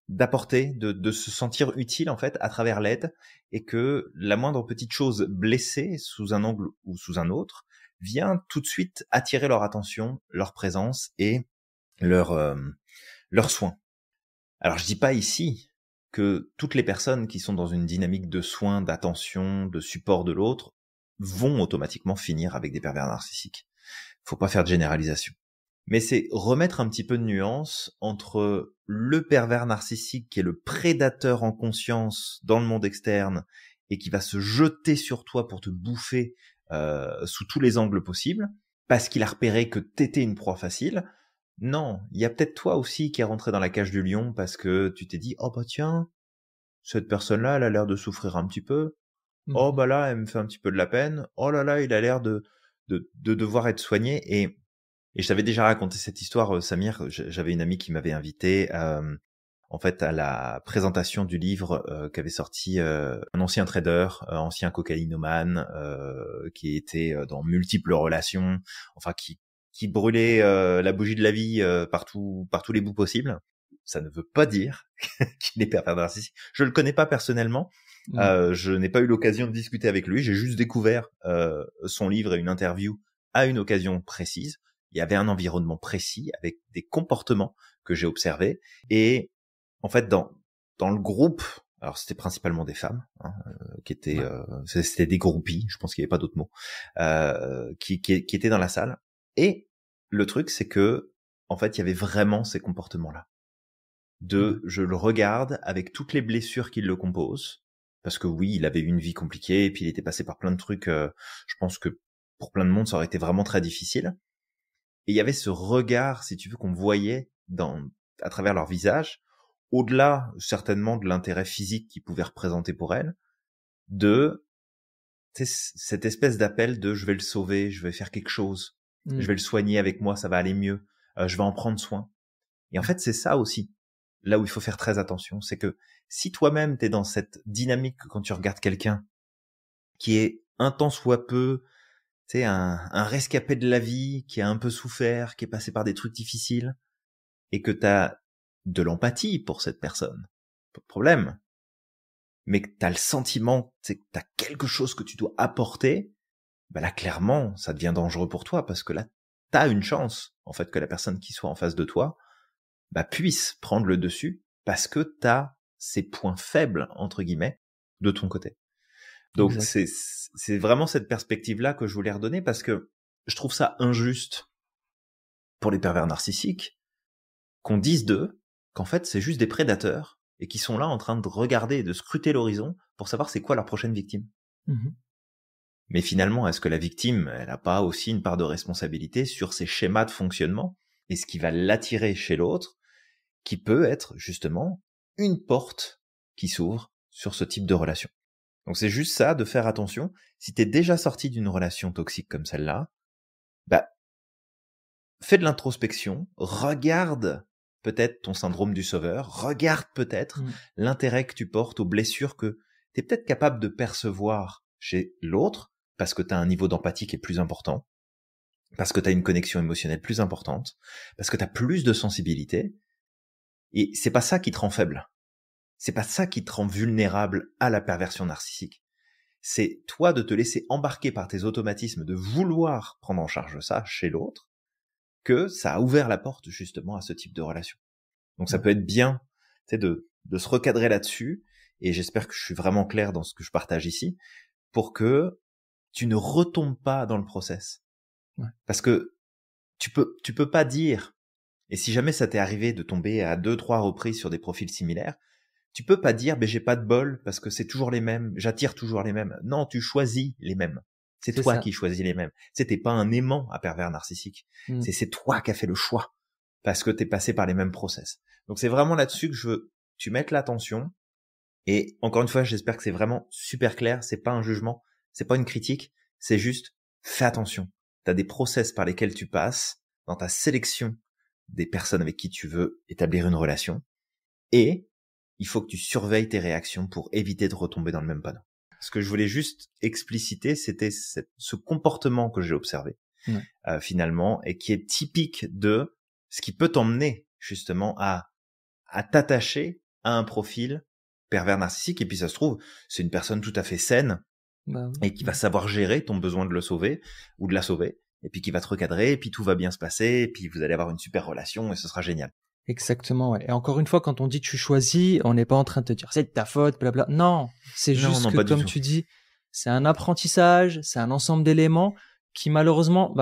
Speaker 1: d'apporter, de se sentir utile en fait à travers l'aide, et que la moindre petite chose blessée sous un angle ou sous un autre vient tout de suite attirer leur attention, leur présence et leur soin. Alors je dis pas ici que toutes les personnes qui sont dans une dynamique de soins, d'attention, de support de l'autre vont automatiquement finir avec des pervers narcissiques. Faut pas faire de généralisation. Mais c'est remettre un petit peu de nuance entre le pervers narcissique qui est le prédateur en conscience dans le monde externe et qui va se jeter sur toi pour te bouffer sous tous les angles possibles parce qu'il a repéré que t'étais une proie facile. Non, il y a peut-être toi aussi qui est rentré dans la cage du lion parce que tu t'es dit « Oh bah tiens, cette personne-là, elle a l'air de souffrir un petit peu. Oh bah là, elle me fait un petit peu de la peine. Oh là là, il a l'air de devoir être soigné. » Et je t'avais déjà raconté cette histoire, Samir. J'avais une amie qui m'avait invité en fait à la présentation du livre qu'avait sorti un ancien trader, ancien cocaïnomane, qui était dans multiples relations, enfin qui brûlait la bougie de la vie par tous les bouts possibles. Ça ne veut pas dire qu'il est pervers narcissique. Je le connais pas personnellement. Je n'ai pas eu l'occasion de discuter avec lui. J'ai juste découvert son livre et une interview à une occasion précise. Il y avait un environnement précis avec des comportements que j'ai observés. Et en fait, dans le groupe, alors c'était principalement des femmes qui étaient, c'était des groupies. Je pense qu'il n'y avait pas d'autres mots, qui étaient dans la salle. Et le truc, c'est que en fait, il y avait vraiment ces comportements-là. Je le regarde avec toutes les blessures qui le composent, parce que oui, il avait eu une vie compliquée et puis il était passé par plein de trucs. Je pense que pour plein de monde, ça aurait été vraiment très difficile. Et il y avait ce regard, si tu veux, qu'on voyait à travers leur visage, au-delà certainement de l'intérêt physique qu'ils pouvaient représenter pour elle, de cette espèce d'appel de je vais le sauver, je vais faire quelque chose, je vais le soigner avec moi, ça va aller mieux, je vais en prendre soin. Et en fait, c'est ça aussi, là où il faut faire très attention, c'est que si toi-même t'es dans cette dynamique quand tu regardes quelqu'un qui est un tant soit peu, tu sais, un rescapé de la vie, qui a un peu souffert, qui est passé par des trucs difficiles, et que t'as de l'empathie pour cette personne, pas de problème, mais que t'as le sentiment, que t'as quelque chose que tu dois apporter, bah là, clairement, ça devient dangereux pour toi, parce que là, t'as une chance, en fait, que la personne qui soit en face de toi, bah, puisse prendre le dessus, parce que t'as ces points faibles, entre guillemets, de ton côté. Donc, c'est vraiment cette perspective-là que je voulais redonner, parce que je trouve ça injuste pour les pervers narcissiques, qu'on dise d'eux qu'en fait, c'est juste des prédateurs, et qui sont là en train de regarder et de scruter l'horizon pour savoir c'est quoi leur prochaine victime. Mais finalement, est-ce que la victime, elle n'a pas aussi une part de responsabilité sur ses schémas de fonctionnement et ce qui va l'attirer chez l'autre, qui peut être justement une porte qui s'ouvre sur ce type de relation. Donc c'est juste ça, de faire attention. Si t'es déjà sorti d'une relation toxique comme celle-là, bah, fais de l'introspection, regarde peut-être ton syndrome du sauveur, regarde peut-être l'intérêt que tu portes aux blessures que t'es peut-être capable de percevoir chez l'autre, parce que t'as un niveau d'empathie qui est plus important, parce que t'as une connexion émotionnelle plus importante, parce que t'as plus de sensibilité, et c'est pas ça qui te rend faible. C'est pas ça qui te rend vulnérable à la perversion narcissique. C'est toi de te laisser embarquer par tes automatismes, de vouloir prendre en charge ça chez l'autre, que ça a ouvert la porte justement à ce type de relation. Donc ça peut être bien, tu sais, de se recadrer là-dessus, et j'espère que je suis vraiment clair dans ce que je partage ici, pour que tu ne retombes pas dans le process. Parce que tu peux pas dire, et si jamais ça t'est arrivé de tomber à 2-3 reprises sur des profils similaires, tu peux pas dire, j'ai pas de bol parce que c'est toujours les mêmes, j'attire toujours les mêmes. Non, tu choisis les mêmes. C'est toi qui choisis les mêmes. T'es pas un aimant à pervers narcissique. C'est toi qui as fait le choix parce que t'es passé par les mêmes process. Donc c'est vraiment là-dessus que je veux que tu mettes l'attention. Et encore une fois, j'espère que c'est vraiment super clair. C'est pas un jugement, c'est pas une critique, c'est juste fais attention. T'as des process par lesquels tu passes dans ta sélection des personnes avec qui tu veux établir une relation, et il faut que tu surveilles tes réactions pour éviter de retomber dans le même panneau. Ce que je voulais juste expliciter, c'était ce comportement que j'ai observé finalement, et qui est typique de ce qui peut t'emmener justement à t'attacher à un profil pervers narcissique. Et puis ça se trouve, c'est une personne tout à fait saine et qui va savoir gérer ton besoin de le sauver ou de la sauver, et puis qui va te recadrer, et puis tout va bien se passer, et puis vous allez avoir une super relation et ce sera génial.
Speaker 2: Exactement, ouais. Et encore une fois, quand on dit tu choisis, on n'est pas en train de te dire c'est de ta faute, blabla. Non, c'est juste que comme tu dis, c'est un apprentissage, c'est un ensemble d'éléments qui malheureusement,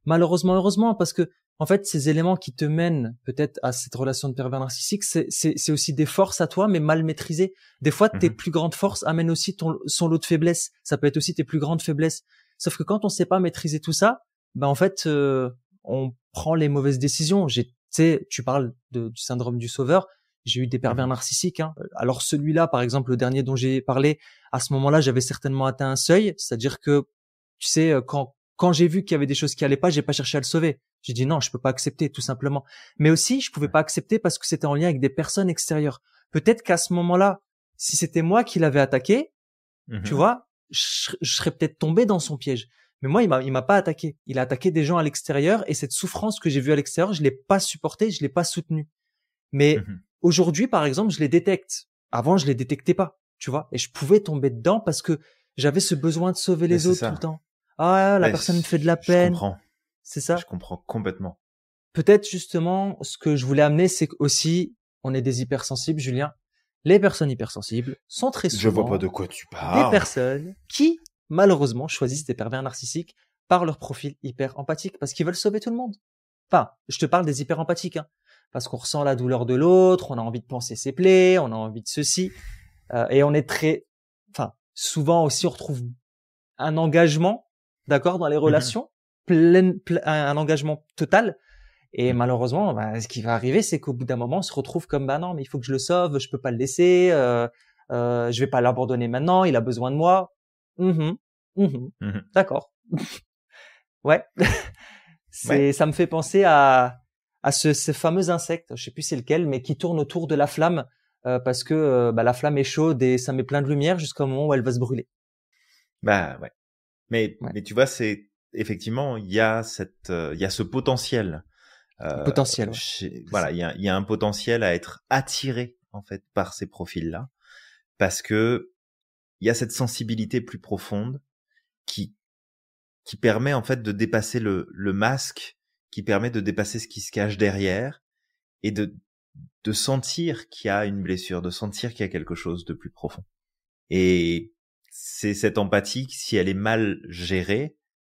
Speaker 2: heureusement, parce que en fait, ces éléments qui te mènent peut-être à cette relation de pervers narcissique, c'est aussi des forces à toi, mais mal maîtrisées. Des fois, tes plus grandes forces amènent aussi son lot de faiblesses. Ça peut être aussi tes plus grandes faiblesses. Sauf que quand on sait pas maîtriser tout ça, en fait, on prend les mauvaises décisions. Tu sais, tu parles du syndrome du sauveur. J'ai eu des pervers narcissiques. Hein. Alors celui-là, par exemple, le dernier dont j'ai parlé, à ce moment-là, j'avais certainement atteint un seuil. C'est-à-dire que, tu sais, quand j'ai vu qu'il y avait des choses qui allaient pas, j'ai pas cherché à le sauver. J'ai dit non, je peux pas accepter, tout simplement. Mais aussi, je pouvais pas accepter parce que c'était en lien avec des personnes extérieures. Peut-être qu'à ce moment-là, si c'était moi qui l'avais attaqué, tu vois, je serais peut-être tombé dans son piège. Mais moi, il m'a pas attaqué. Il a attaqué des gens à l'extérieur et cette souffrance que j'ai vue à l'extérieur, je l'ai pas supportée, je l'ai pas soutenue. Mais aujourd'hui, par exemple, je les détecte. Avant, je les détectais pas, tu vois, et je pouvais tomber dedans parce que j'avais ce besoin de sauver les autres tout le temps. Ah, la personne me fait de la peine.
Speaker 1: Je comprends.
Speaker 2: C'est ça.
Speaker 1: Je comprends complètement.
Speaker 2: Peut-être justement, ce que je voulais amener, c'est qu'aussi, on est des hypersensibles, Julien. Les personnes hypersensibles sont très souvent
Speaker 1: je vois pas de quoi tu parles.
Speaker 2: Des personnes qui, malheureusement, choisissent des pervers narcissiques par leur profil hyper empathique parce qu'ils veulent sauver tout le monde. Enfin, je te parle des hyper empathiques, hein, parce qu'on ressent la douleur de l'autre, on a envie de penser ses plaies, on a envie de ceci, et on est souvent aussi on retrouve un engagement, d'accord, dans les relations, un engagement total. Et malheureusement, ce qui va arriver, c'est qu'au bout d'un moment, on se retrouve comme non, mais il faut que je le sauve, je peux pas le laisser, je vais pas l'abandonner maintenant, il a besoin de moi. D'accord. Ouais. Ça me fait penser à ce fameux insecte, je sais plus c'est lequel, mais qui tourne autour de la flamme parce que la flamme est chaude et ça met plein de lumière jusqu'au moment où elle va se brûler.
Speaker 1: Ouais. Mais tu vois, c'est effectivement il y a ce potentiel.
Speaker 2: Potentiel.
Speaker 1: Voilà, il y a un potentiel à être attiré en fait par ces profils-là, parce que il y a cette sensibilité plus profonde qui permet en fait de dépasser le masque, qui permet de dépasser ce qui se cache derrière et de sentir qu'il y a une blessure, de sentir qu'il y a quelque chose de plus profond. Et c'est cette empathie, si elle est mal gérée,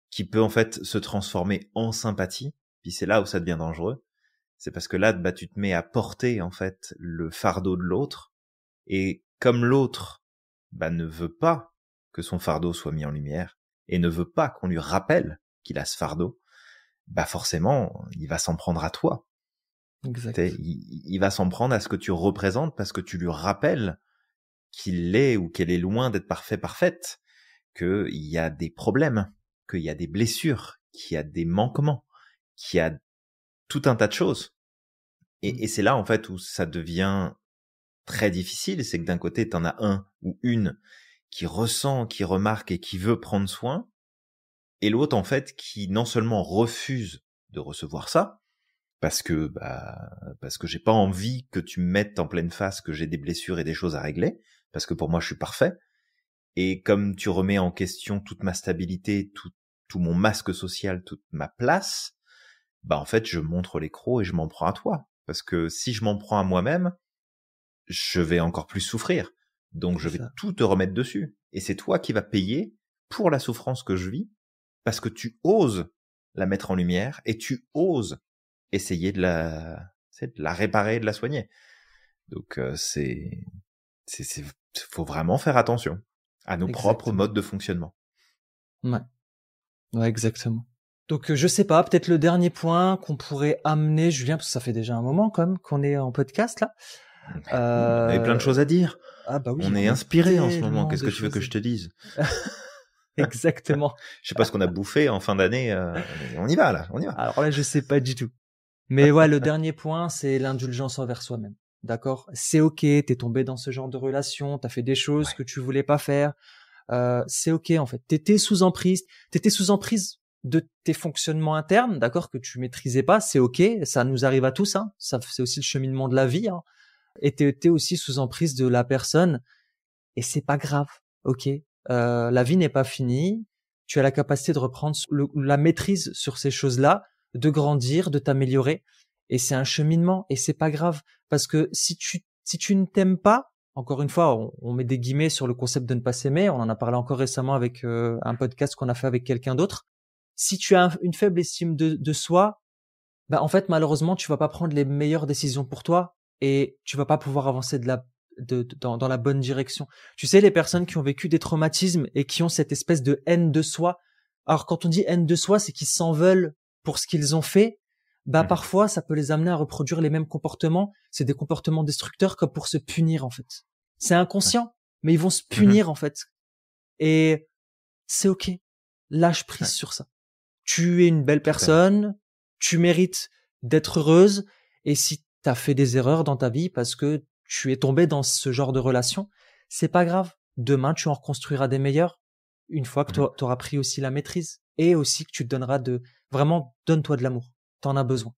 Speaker 1: qui peut en fait se transformer en sympathie. Puis c'est là où ça devient dangereux. C'est parce que là, tu te mets à porter en fait le fardeau de l'autre, et comme l'autre ne veut pas que son fardeau soit mis en lumière et ne veut pas qu'on lui rappelle qu'il a ce fardeau, forcément, il va s'en prendre à toi.
Speaker 2: Exact.
Speaker 1: Il va s'en prendre à ce que tu représentes parce que tu lui rappelles qu'il est ou qu'elle est loin d'être parfaite, qu'il y a des problèmes, qu'il y a des blessures, qu'il y a des manquements, qu'il y a tout un tas de choses. Et c'est là, en fait, où ça devient très difficile, c'est que d'un côté, t'en as un ou une qui ressent, qui remarque et qui veut prendre soin, et l'autre, en fait, qui non seulement refuse de recevoir ça, parce que j'ai pas envie que tu me mettes en pleine face que j'ai des blessures et des choses à régler, parce que pour moi, je suis parfait, et comme tu remets en question toute ma stabilité, tout mon masque social, toute ma place, en fait, je montre les crocs et je m'en prends à toi. Parce que si je m'en prends à moi-même, je vais encore plus souffrir. Donc je vais tout te remettre dessus. Et c'est toi qui vas payer pour la souffrance que je vis, parce que tu oses la mettre en lumière et tu oses essayer de la réparer, de la soigner. Donc faut vraiment faire attention à nos propres modes de fonctionnement.
Speaker 2: Ouais, exactement. Donc je sais pas, peut-être le dernier point qu'on pourrait amener, Julien, parce que ça fait déjà un moment quand même qu'on est en podcast là.
Speaker 1: On avait plein de choses à dire.
Speaker 2: Ah oui,
Speaker 1: on est inspiré en ce moment. Qu'est-ce que tu veux que je te dise?
Speaker 2: Exactement.
Speaker 1: Je sais pas ce qu'on a bouffé en fin d'année. On y va là, on y va.
Speaker 2: Alors là, je sais pas du tout. Mais ouais, le dernier point, c'est l'indulgence envers soi-même. D'accord? C'est ok, t'es tombé dans ce genre de relation, t'as fait des choses que tu voulais pas faire. C'est ok en fait. T'étais sous emprise de tes fonctionnements internes, d'accord, que tu maîtrisais pas, c'est ok, ça nous arrive à tous, hein, ça c'est aussi le cheminement de la vie, hein, et t'es aussi sous emprise de la personne, et c'est pas grave, ok, la vie n'est pas finie, tu as la capacité de reprendre la maîtrise sur ces choses-là, de grandir, de t'améliorer, et c'est un cheminement, et c'est pas grave, parce que si tu ne t'aimes pas, encore une fois, on met des guillemets sur le concept de ne pas s'aimer, on en a parlé encore récemment avec un podcast qu'on a fait avec quelqu'un d'autre. Si tu as une faible estime de soi, bah en fait malheureusement tu vas pas prendre les meilleures décisions pour toi et tu vas pas pouvoir avancer dans la bonne direction. Tu sais, les personnes qui ont vécu des traumatismes et qui ont cette espèce de haine de soi. Alors quand on dit haine de soi, c'est qu'ils s'en veulent pour ce qu'ils ont fait. Bah parfois ça peut les amener à reproduire les mêmes comportements. C'est des comportements destructeurs comme pour se punir en fait. C'est inconscient, mais ils vont se punir en fait. Et c'est ok. Lâche prise sur ça. Tu es une belle personne, tu mérites d'être heureuse, et si t'as fait des erreurs dans ta vie parce que tu es tombé dans ce genre de relation, c'est pas grave. Demain, tu en reconstruiras des meilleures une fois que tu auras pris aussi la maîtrise et aussi que tu te donneras vraiment, donne-toi de l'amour. T'en as besoin.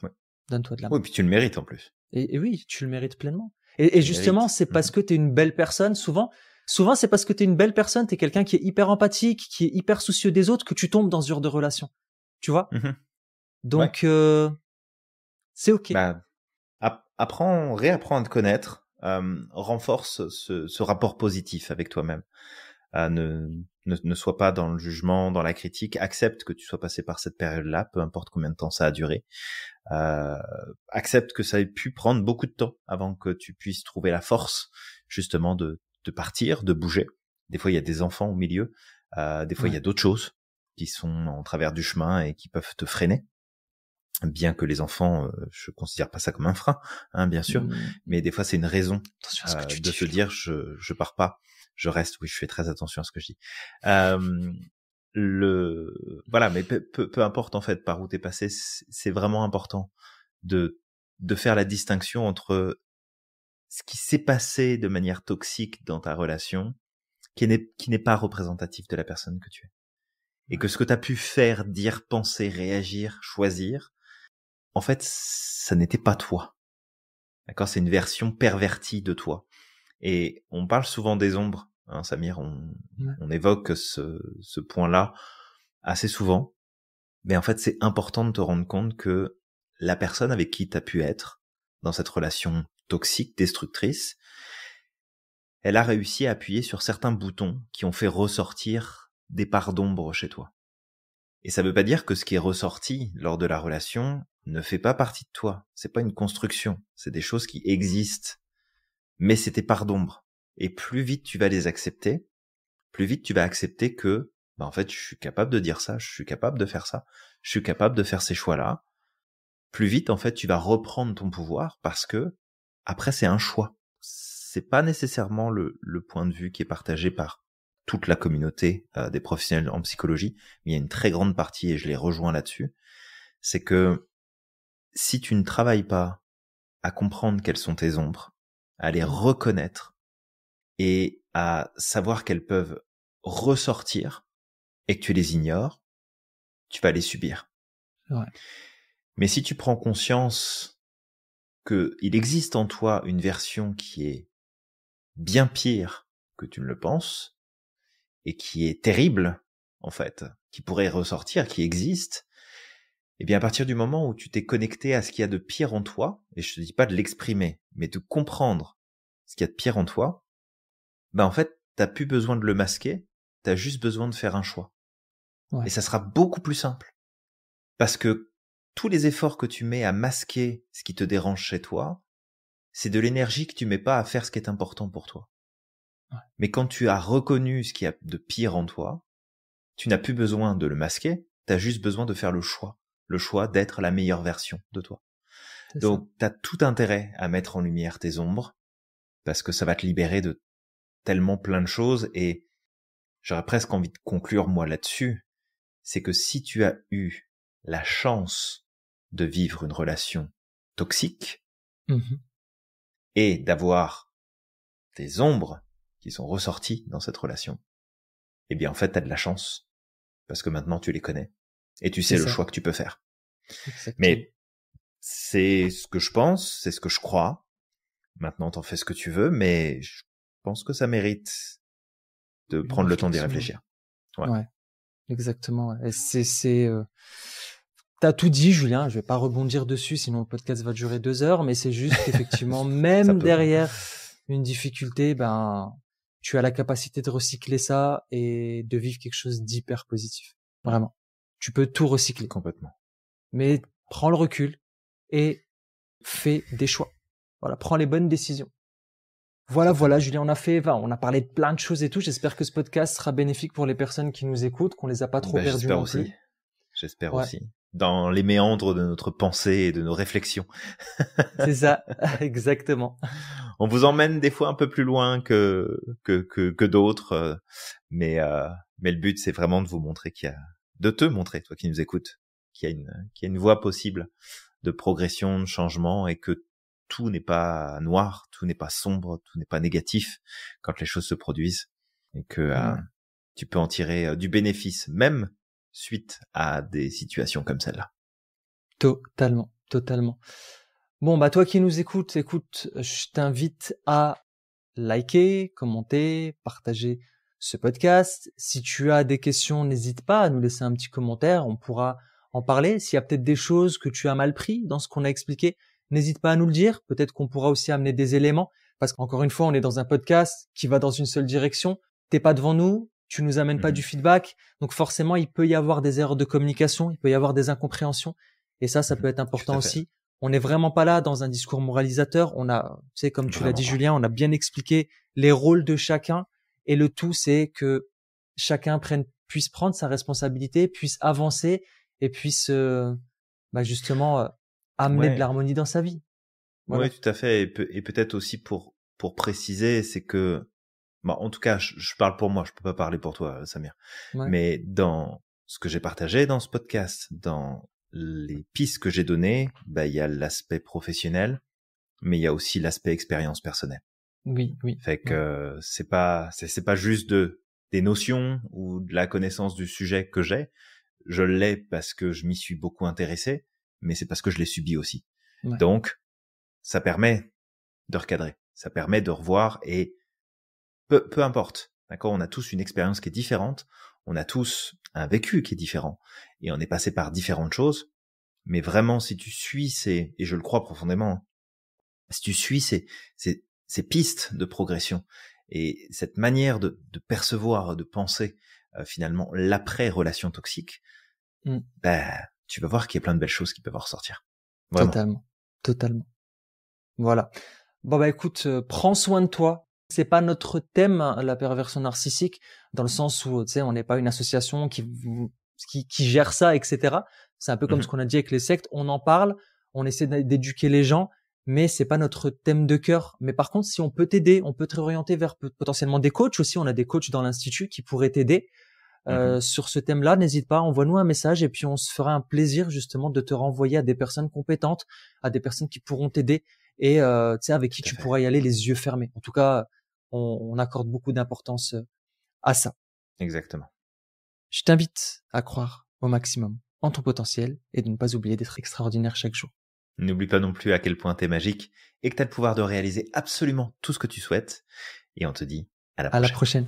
Speaker 1: Ouais.
Speaker 2: Donne-toi de l'amour.
Speaker 1: Oui, puis tu le mérites en plus.
Speaker 2: Et oui, tu le mérites pleinement. Et justement, c'est parce que t'es une belle personne, souvent, c'est parce que t'es une belle personne, t'es quelqu'un qui est hyper empathique, qui est hyper soucieux des autres, que tu tombes dans ce genre de relation. Tu vois? Donc, c'est ok.
Speaker 1: Bah, réapprends à te connaître, renforce ce rapport positif avec toi-même. Ne sois pas dans le jugement, dans la critique, accepte que tu sois passé par cette période-là, peu importe combien de temps ça a duré. Accepte que ça ait pu prendre beaucoup de temps avant que tu puisses trouver la force justement de partir, de bouger. Des fois, il y a des enfants au milieu, des fois, il y a d'autres choses qui sont en travers du chemin et qui peuvent te freiner. Bien que les enfants, je considère pas ça comme un frein, hein, bien sûr, mais des fois, c'est une raison de se dire je pars pas, je reste. Oui, je fais très attention à ce que je dis. Voilà, mais peu importe en fait par où t'es passé, c'est vraiment important de faire la distinction entre ce qui s'est passé de manière toxique dans ta relation, qui n'est pas représentatif de la personne que tu es, et que ce que t'as pu faire, dire, penser, réagir, choisir, en fait, ça n'était pas toi. D'accord, c'est une version pervertie de toi. Et on parle souvent des ombres, hein, Samir, on évoque ce point-là assez souvent. Mais en fait, c'est important de te rendre compte que la personne avec qui tu as pu être dans cette relation toxique, destructrice, elle a réussi à appuyer sur certains boutons qui ont fait ressortir des parts d'ombre chez toi. Et ça veut pas dire que ce qui est ressorti lors de la relation ne fait pas partie de toi. C'est pas une construction. C'est des choses qui existent. Mais c'est tes parts d'ombre. Et plus vite tu vas les accepter, plus vite tu vas accepter que, en fait, je suis capable de dire ça, je suis capable de faire ça, je suis capable de faire ces choix-là. Plus vite, en fait, tu vas reprendre ton pouvoir parce que, après, c'est un choix. C'est pas nécessairement le point de vue qui est partagé par toute la communauté des professionnels en psychologie, mais il y a une très grande partie, et je les rejoins là-dessus, c'est que si tu ne travailles pas à comprendre quelles sont tes ombres, à les reconnaître et à savoir qu'elles peuvent ressortir et que tu les ignores, tu vas les subir.
Speaker 2: Ouais.
Speaker 1: Mais si tu prends conscience que il existe en toi une version qui est bien pire que tu ne le penses et qui est terrible, en fait, qui pourrait ressortir, qui existe, et bien à partir du moment où tu t'es connecté à ce qu'il y a de pire en toi, et je te dis pas de l'exprimer, mais de comprendre ce qu'il y a de pire en toi, en fait, t'as plus besoin de le masquer, t'as juste besoin de faire un choix. Ouais. Et ça sera beaucoup plus simple. Parce que tous les efforts que tu mets à masquer ce qui te dérange chez toi, c'est de l'énergie que tu mets pas à faire ce qui est important pour toi. Ouais. Mais quand tu as reconnu ce qu'il y a de pire en toi, tu n'as plus besoin de le masquer, t'as juste besoin de faire le choix d'être la meilleure version de toi. Donc, t'as tout intérêt à mettre en lumière tes ombres, parce que ça va te libérer de tellement plein de choses, et j'aurais presque envie de conclure moi là-dessus, c'est que si tu as eu la chance de vivre une relation toxique, et d'avoir des ombres qui sont ressorties dans cette relation, eh bien en fait t'as de la chance. parce que maintenant tu les connais et tu sais
Speaker 2: C'est
Speaker 1: le
Speaker 2: ça.
Speaker 1: choix que tu peux faire.
Speaker 2: Exactement.
Speaker 1: Mais c'est ce que je pense, c'est ce que je crois. Maintenant, t'en fais ce que tu veux, mais je pense que ça mérite de
Speaker 2: Une
Speaker 1: prendre le temps d'y
Speaker 2: réflexion.
Speaker 1: réfléchir. Ouais.
Speaker 2: Ouais, exactement. Ouais. Et t'as tout dit, Julien. Je vais pas rebondir dessus, sinon le podcast va durer 2 heures. Mais c'est juste qu'effectivement,
Speaker 1: Ça
Speaker 2: même
Speaker 1: peut.
Speaker 2: derrière une difficulté, ben, tu as la capacité de recycler ça et de vivre quelque chose d'hyper positif. Vraiment. Tu peux tout recycler.
Speaker 1: Complètement.
Speaker 2: Mais prends le recul et fais des choix. Voilà, prends les bonnes décisions. Voilà, Julien, on a parlé de plein de choses et tout. J'espère que ce podcast sera bénéfique pour les personnes qui nous écoutent, qu'on les a pas trop perdues
Speaker 1: J'espère
Speaker 2: non
Speaker 1: aussi.
Speaker 2: plus.
Speaker 1: J'espère
Speaker 2: Ouais.
Speaker 1: aussi. Dans les méandres de notre pensée et de nos réflexions.
Speaker 2: C'est ça, exactement.
Speaker 1: On vous emmène des fois un peu plus loin que d'autres, mais le but c'est vraiment de vous montrer de te montrer, toi qui nous écoutes, qu'il y a une voie possible de progression, de changement, et que tout n'est pas noir, tout n'est pas sombre, tout n'est pas négatif quand les choses se produisent, et que tu peux en tirer du bénéfice, même suite à des situations comme celle-là.
Speaker 2: Totalement. Bon, bah toi qui nous écoutes, je t'invite à liker, commenter, partager ce podcast. Si tu as des questions, n'hésite pas à nous laisser un petit commentaire, on pourra en parler. S'il y a peut-être des choses que tu as mal pris dans ce qu'on a expliqué, n'hésite pas à nous le dire. Peut-être qu'on pourra aussi amener des éléments, parce qu'encore une fois, on est dans un podcast qui va dans une seule direction. T'es pas devant nous, tu nous amènes pas du feedback, donc forcément, il peut y avoir des erreurs de communication, il peut y avoir des incompréhensions, et ça peut être important aussi. On n'est vraiment pas là dans un discours moralisateur. On a, tu sais, comme tu l'as dit, Julien, on a bien expliqué les rôles de chacun, et le tout, c'est que chacun puisse prendre sa responsabilité, puisse avancer et puisse justement amener de l'harmonie dans sa vie. Voilà.
Speaker 1: Oui, tout à fait. Et peut-être aussi pour préciser, c'est que, en tout cas, je parle pour moi, je peux pas parler pour toi, Samir.
Speaker 2: Ouais.
Speaker 1: Mais dans ce que j'ai partagé dans ce podcast, dans les pistes que j'ai données, il y a l'aspect professionnel, mais il y a aussi l'aspect expérience personnelle.
Speaker 2: Oui.
Speaker 1: Fait que c'est pas juste des notions ou de la connaissance du sujet que j'ai. Je l'ai parce que je m'y suis beaucoup intéressé, mais c'est parce que je l'ai subi aussi. Ouais. Donc, ça permet de recadrer, ça permet de revoir, et peu importe, d'accord, on a tous une expérience qui est différente, on a tous un vécu qui est différent, et on est passé par différentes choses, mais vraiment, si tu suis et je le crois profondément, si tu suis ces pistes de progression et cette manière de percevoir, de penser finalement l'après-relation toxique, tu vas voir qu'il y a plein de belles choses qui peuvent en ressortir. Vraiment.
Speaker 2: Totalement. Voilà. Bon, écoute, prends soin de toi. C'est pas notre thème, la perversion narcissique, dans le sens où, tu sais, on n'est pas une association qui gère ça, etc. C'est un peu comme ce qu'on a dit avec les sectes. On en parle, on essaie d'éduquer les gens, mais c'est pas notre thème de cœur. Mais par contre, si on peut t'aider, on peut te réorienter vers potentiellement des coachs aussi. On a des coachs dans l'institut qui pourraient t'aider sur ce thème-là. N'hésite pas, envoie-nous un message et puis on se fera un plaisir justement de te renvoyer à des personnes compétentes, à des personnes qui pourront t'aider et tu sais, avec qui tu pourras y aller les yeux fermés. En tout cas, on accorde beaucoup d'importance à ça.
Speaker 1: Exactement.
Speaker 2: Je t'invite à croire au maximum en ton potentiel et de ne pas oublier d'être extraordinaire chaque jour.
Speaker 1: N'oublie pas non plus à quel point t'es magique et que t'as le pouvoir de réaliser absolument tout ce que tu souhaites. Et on te dit à la prochaine.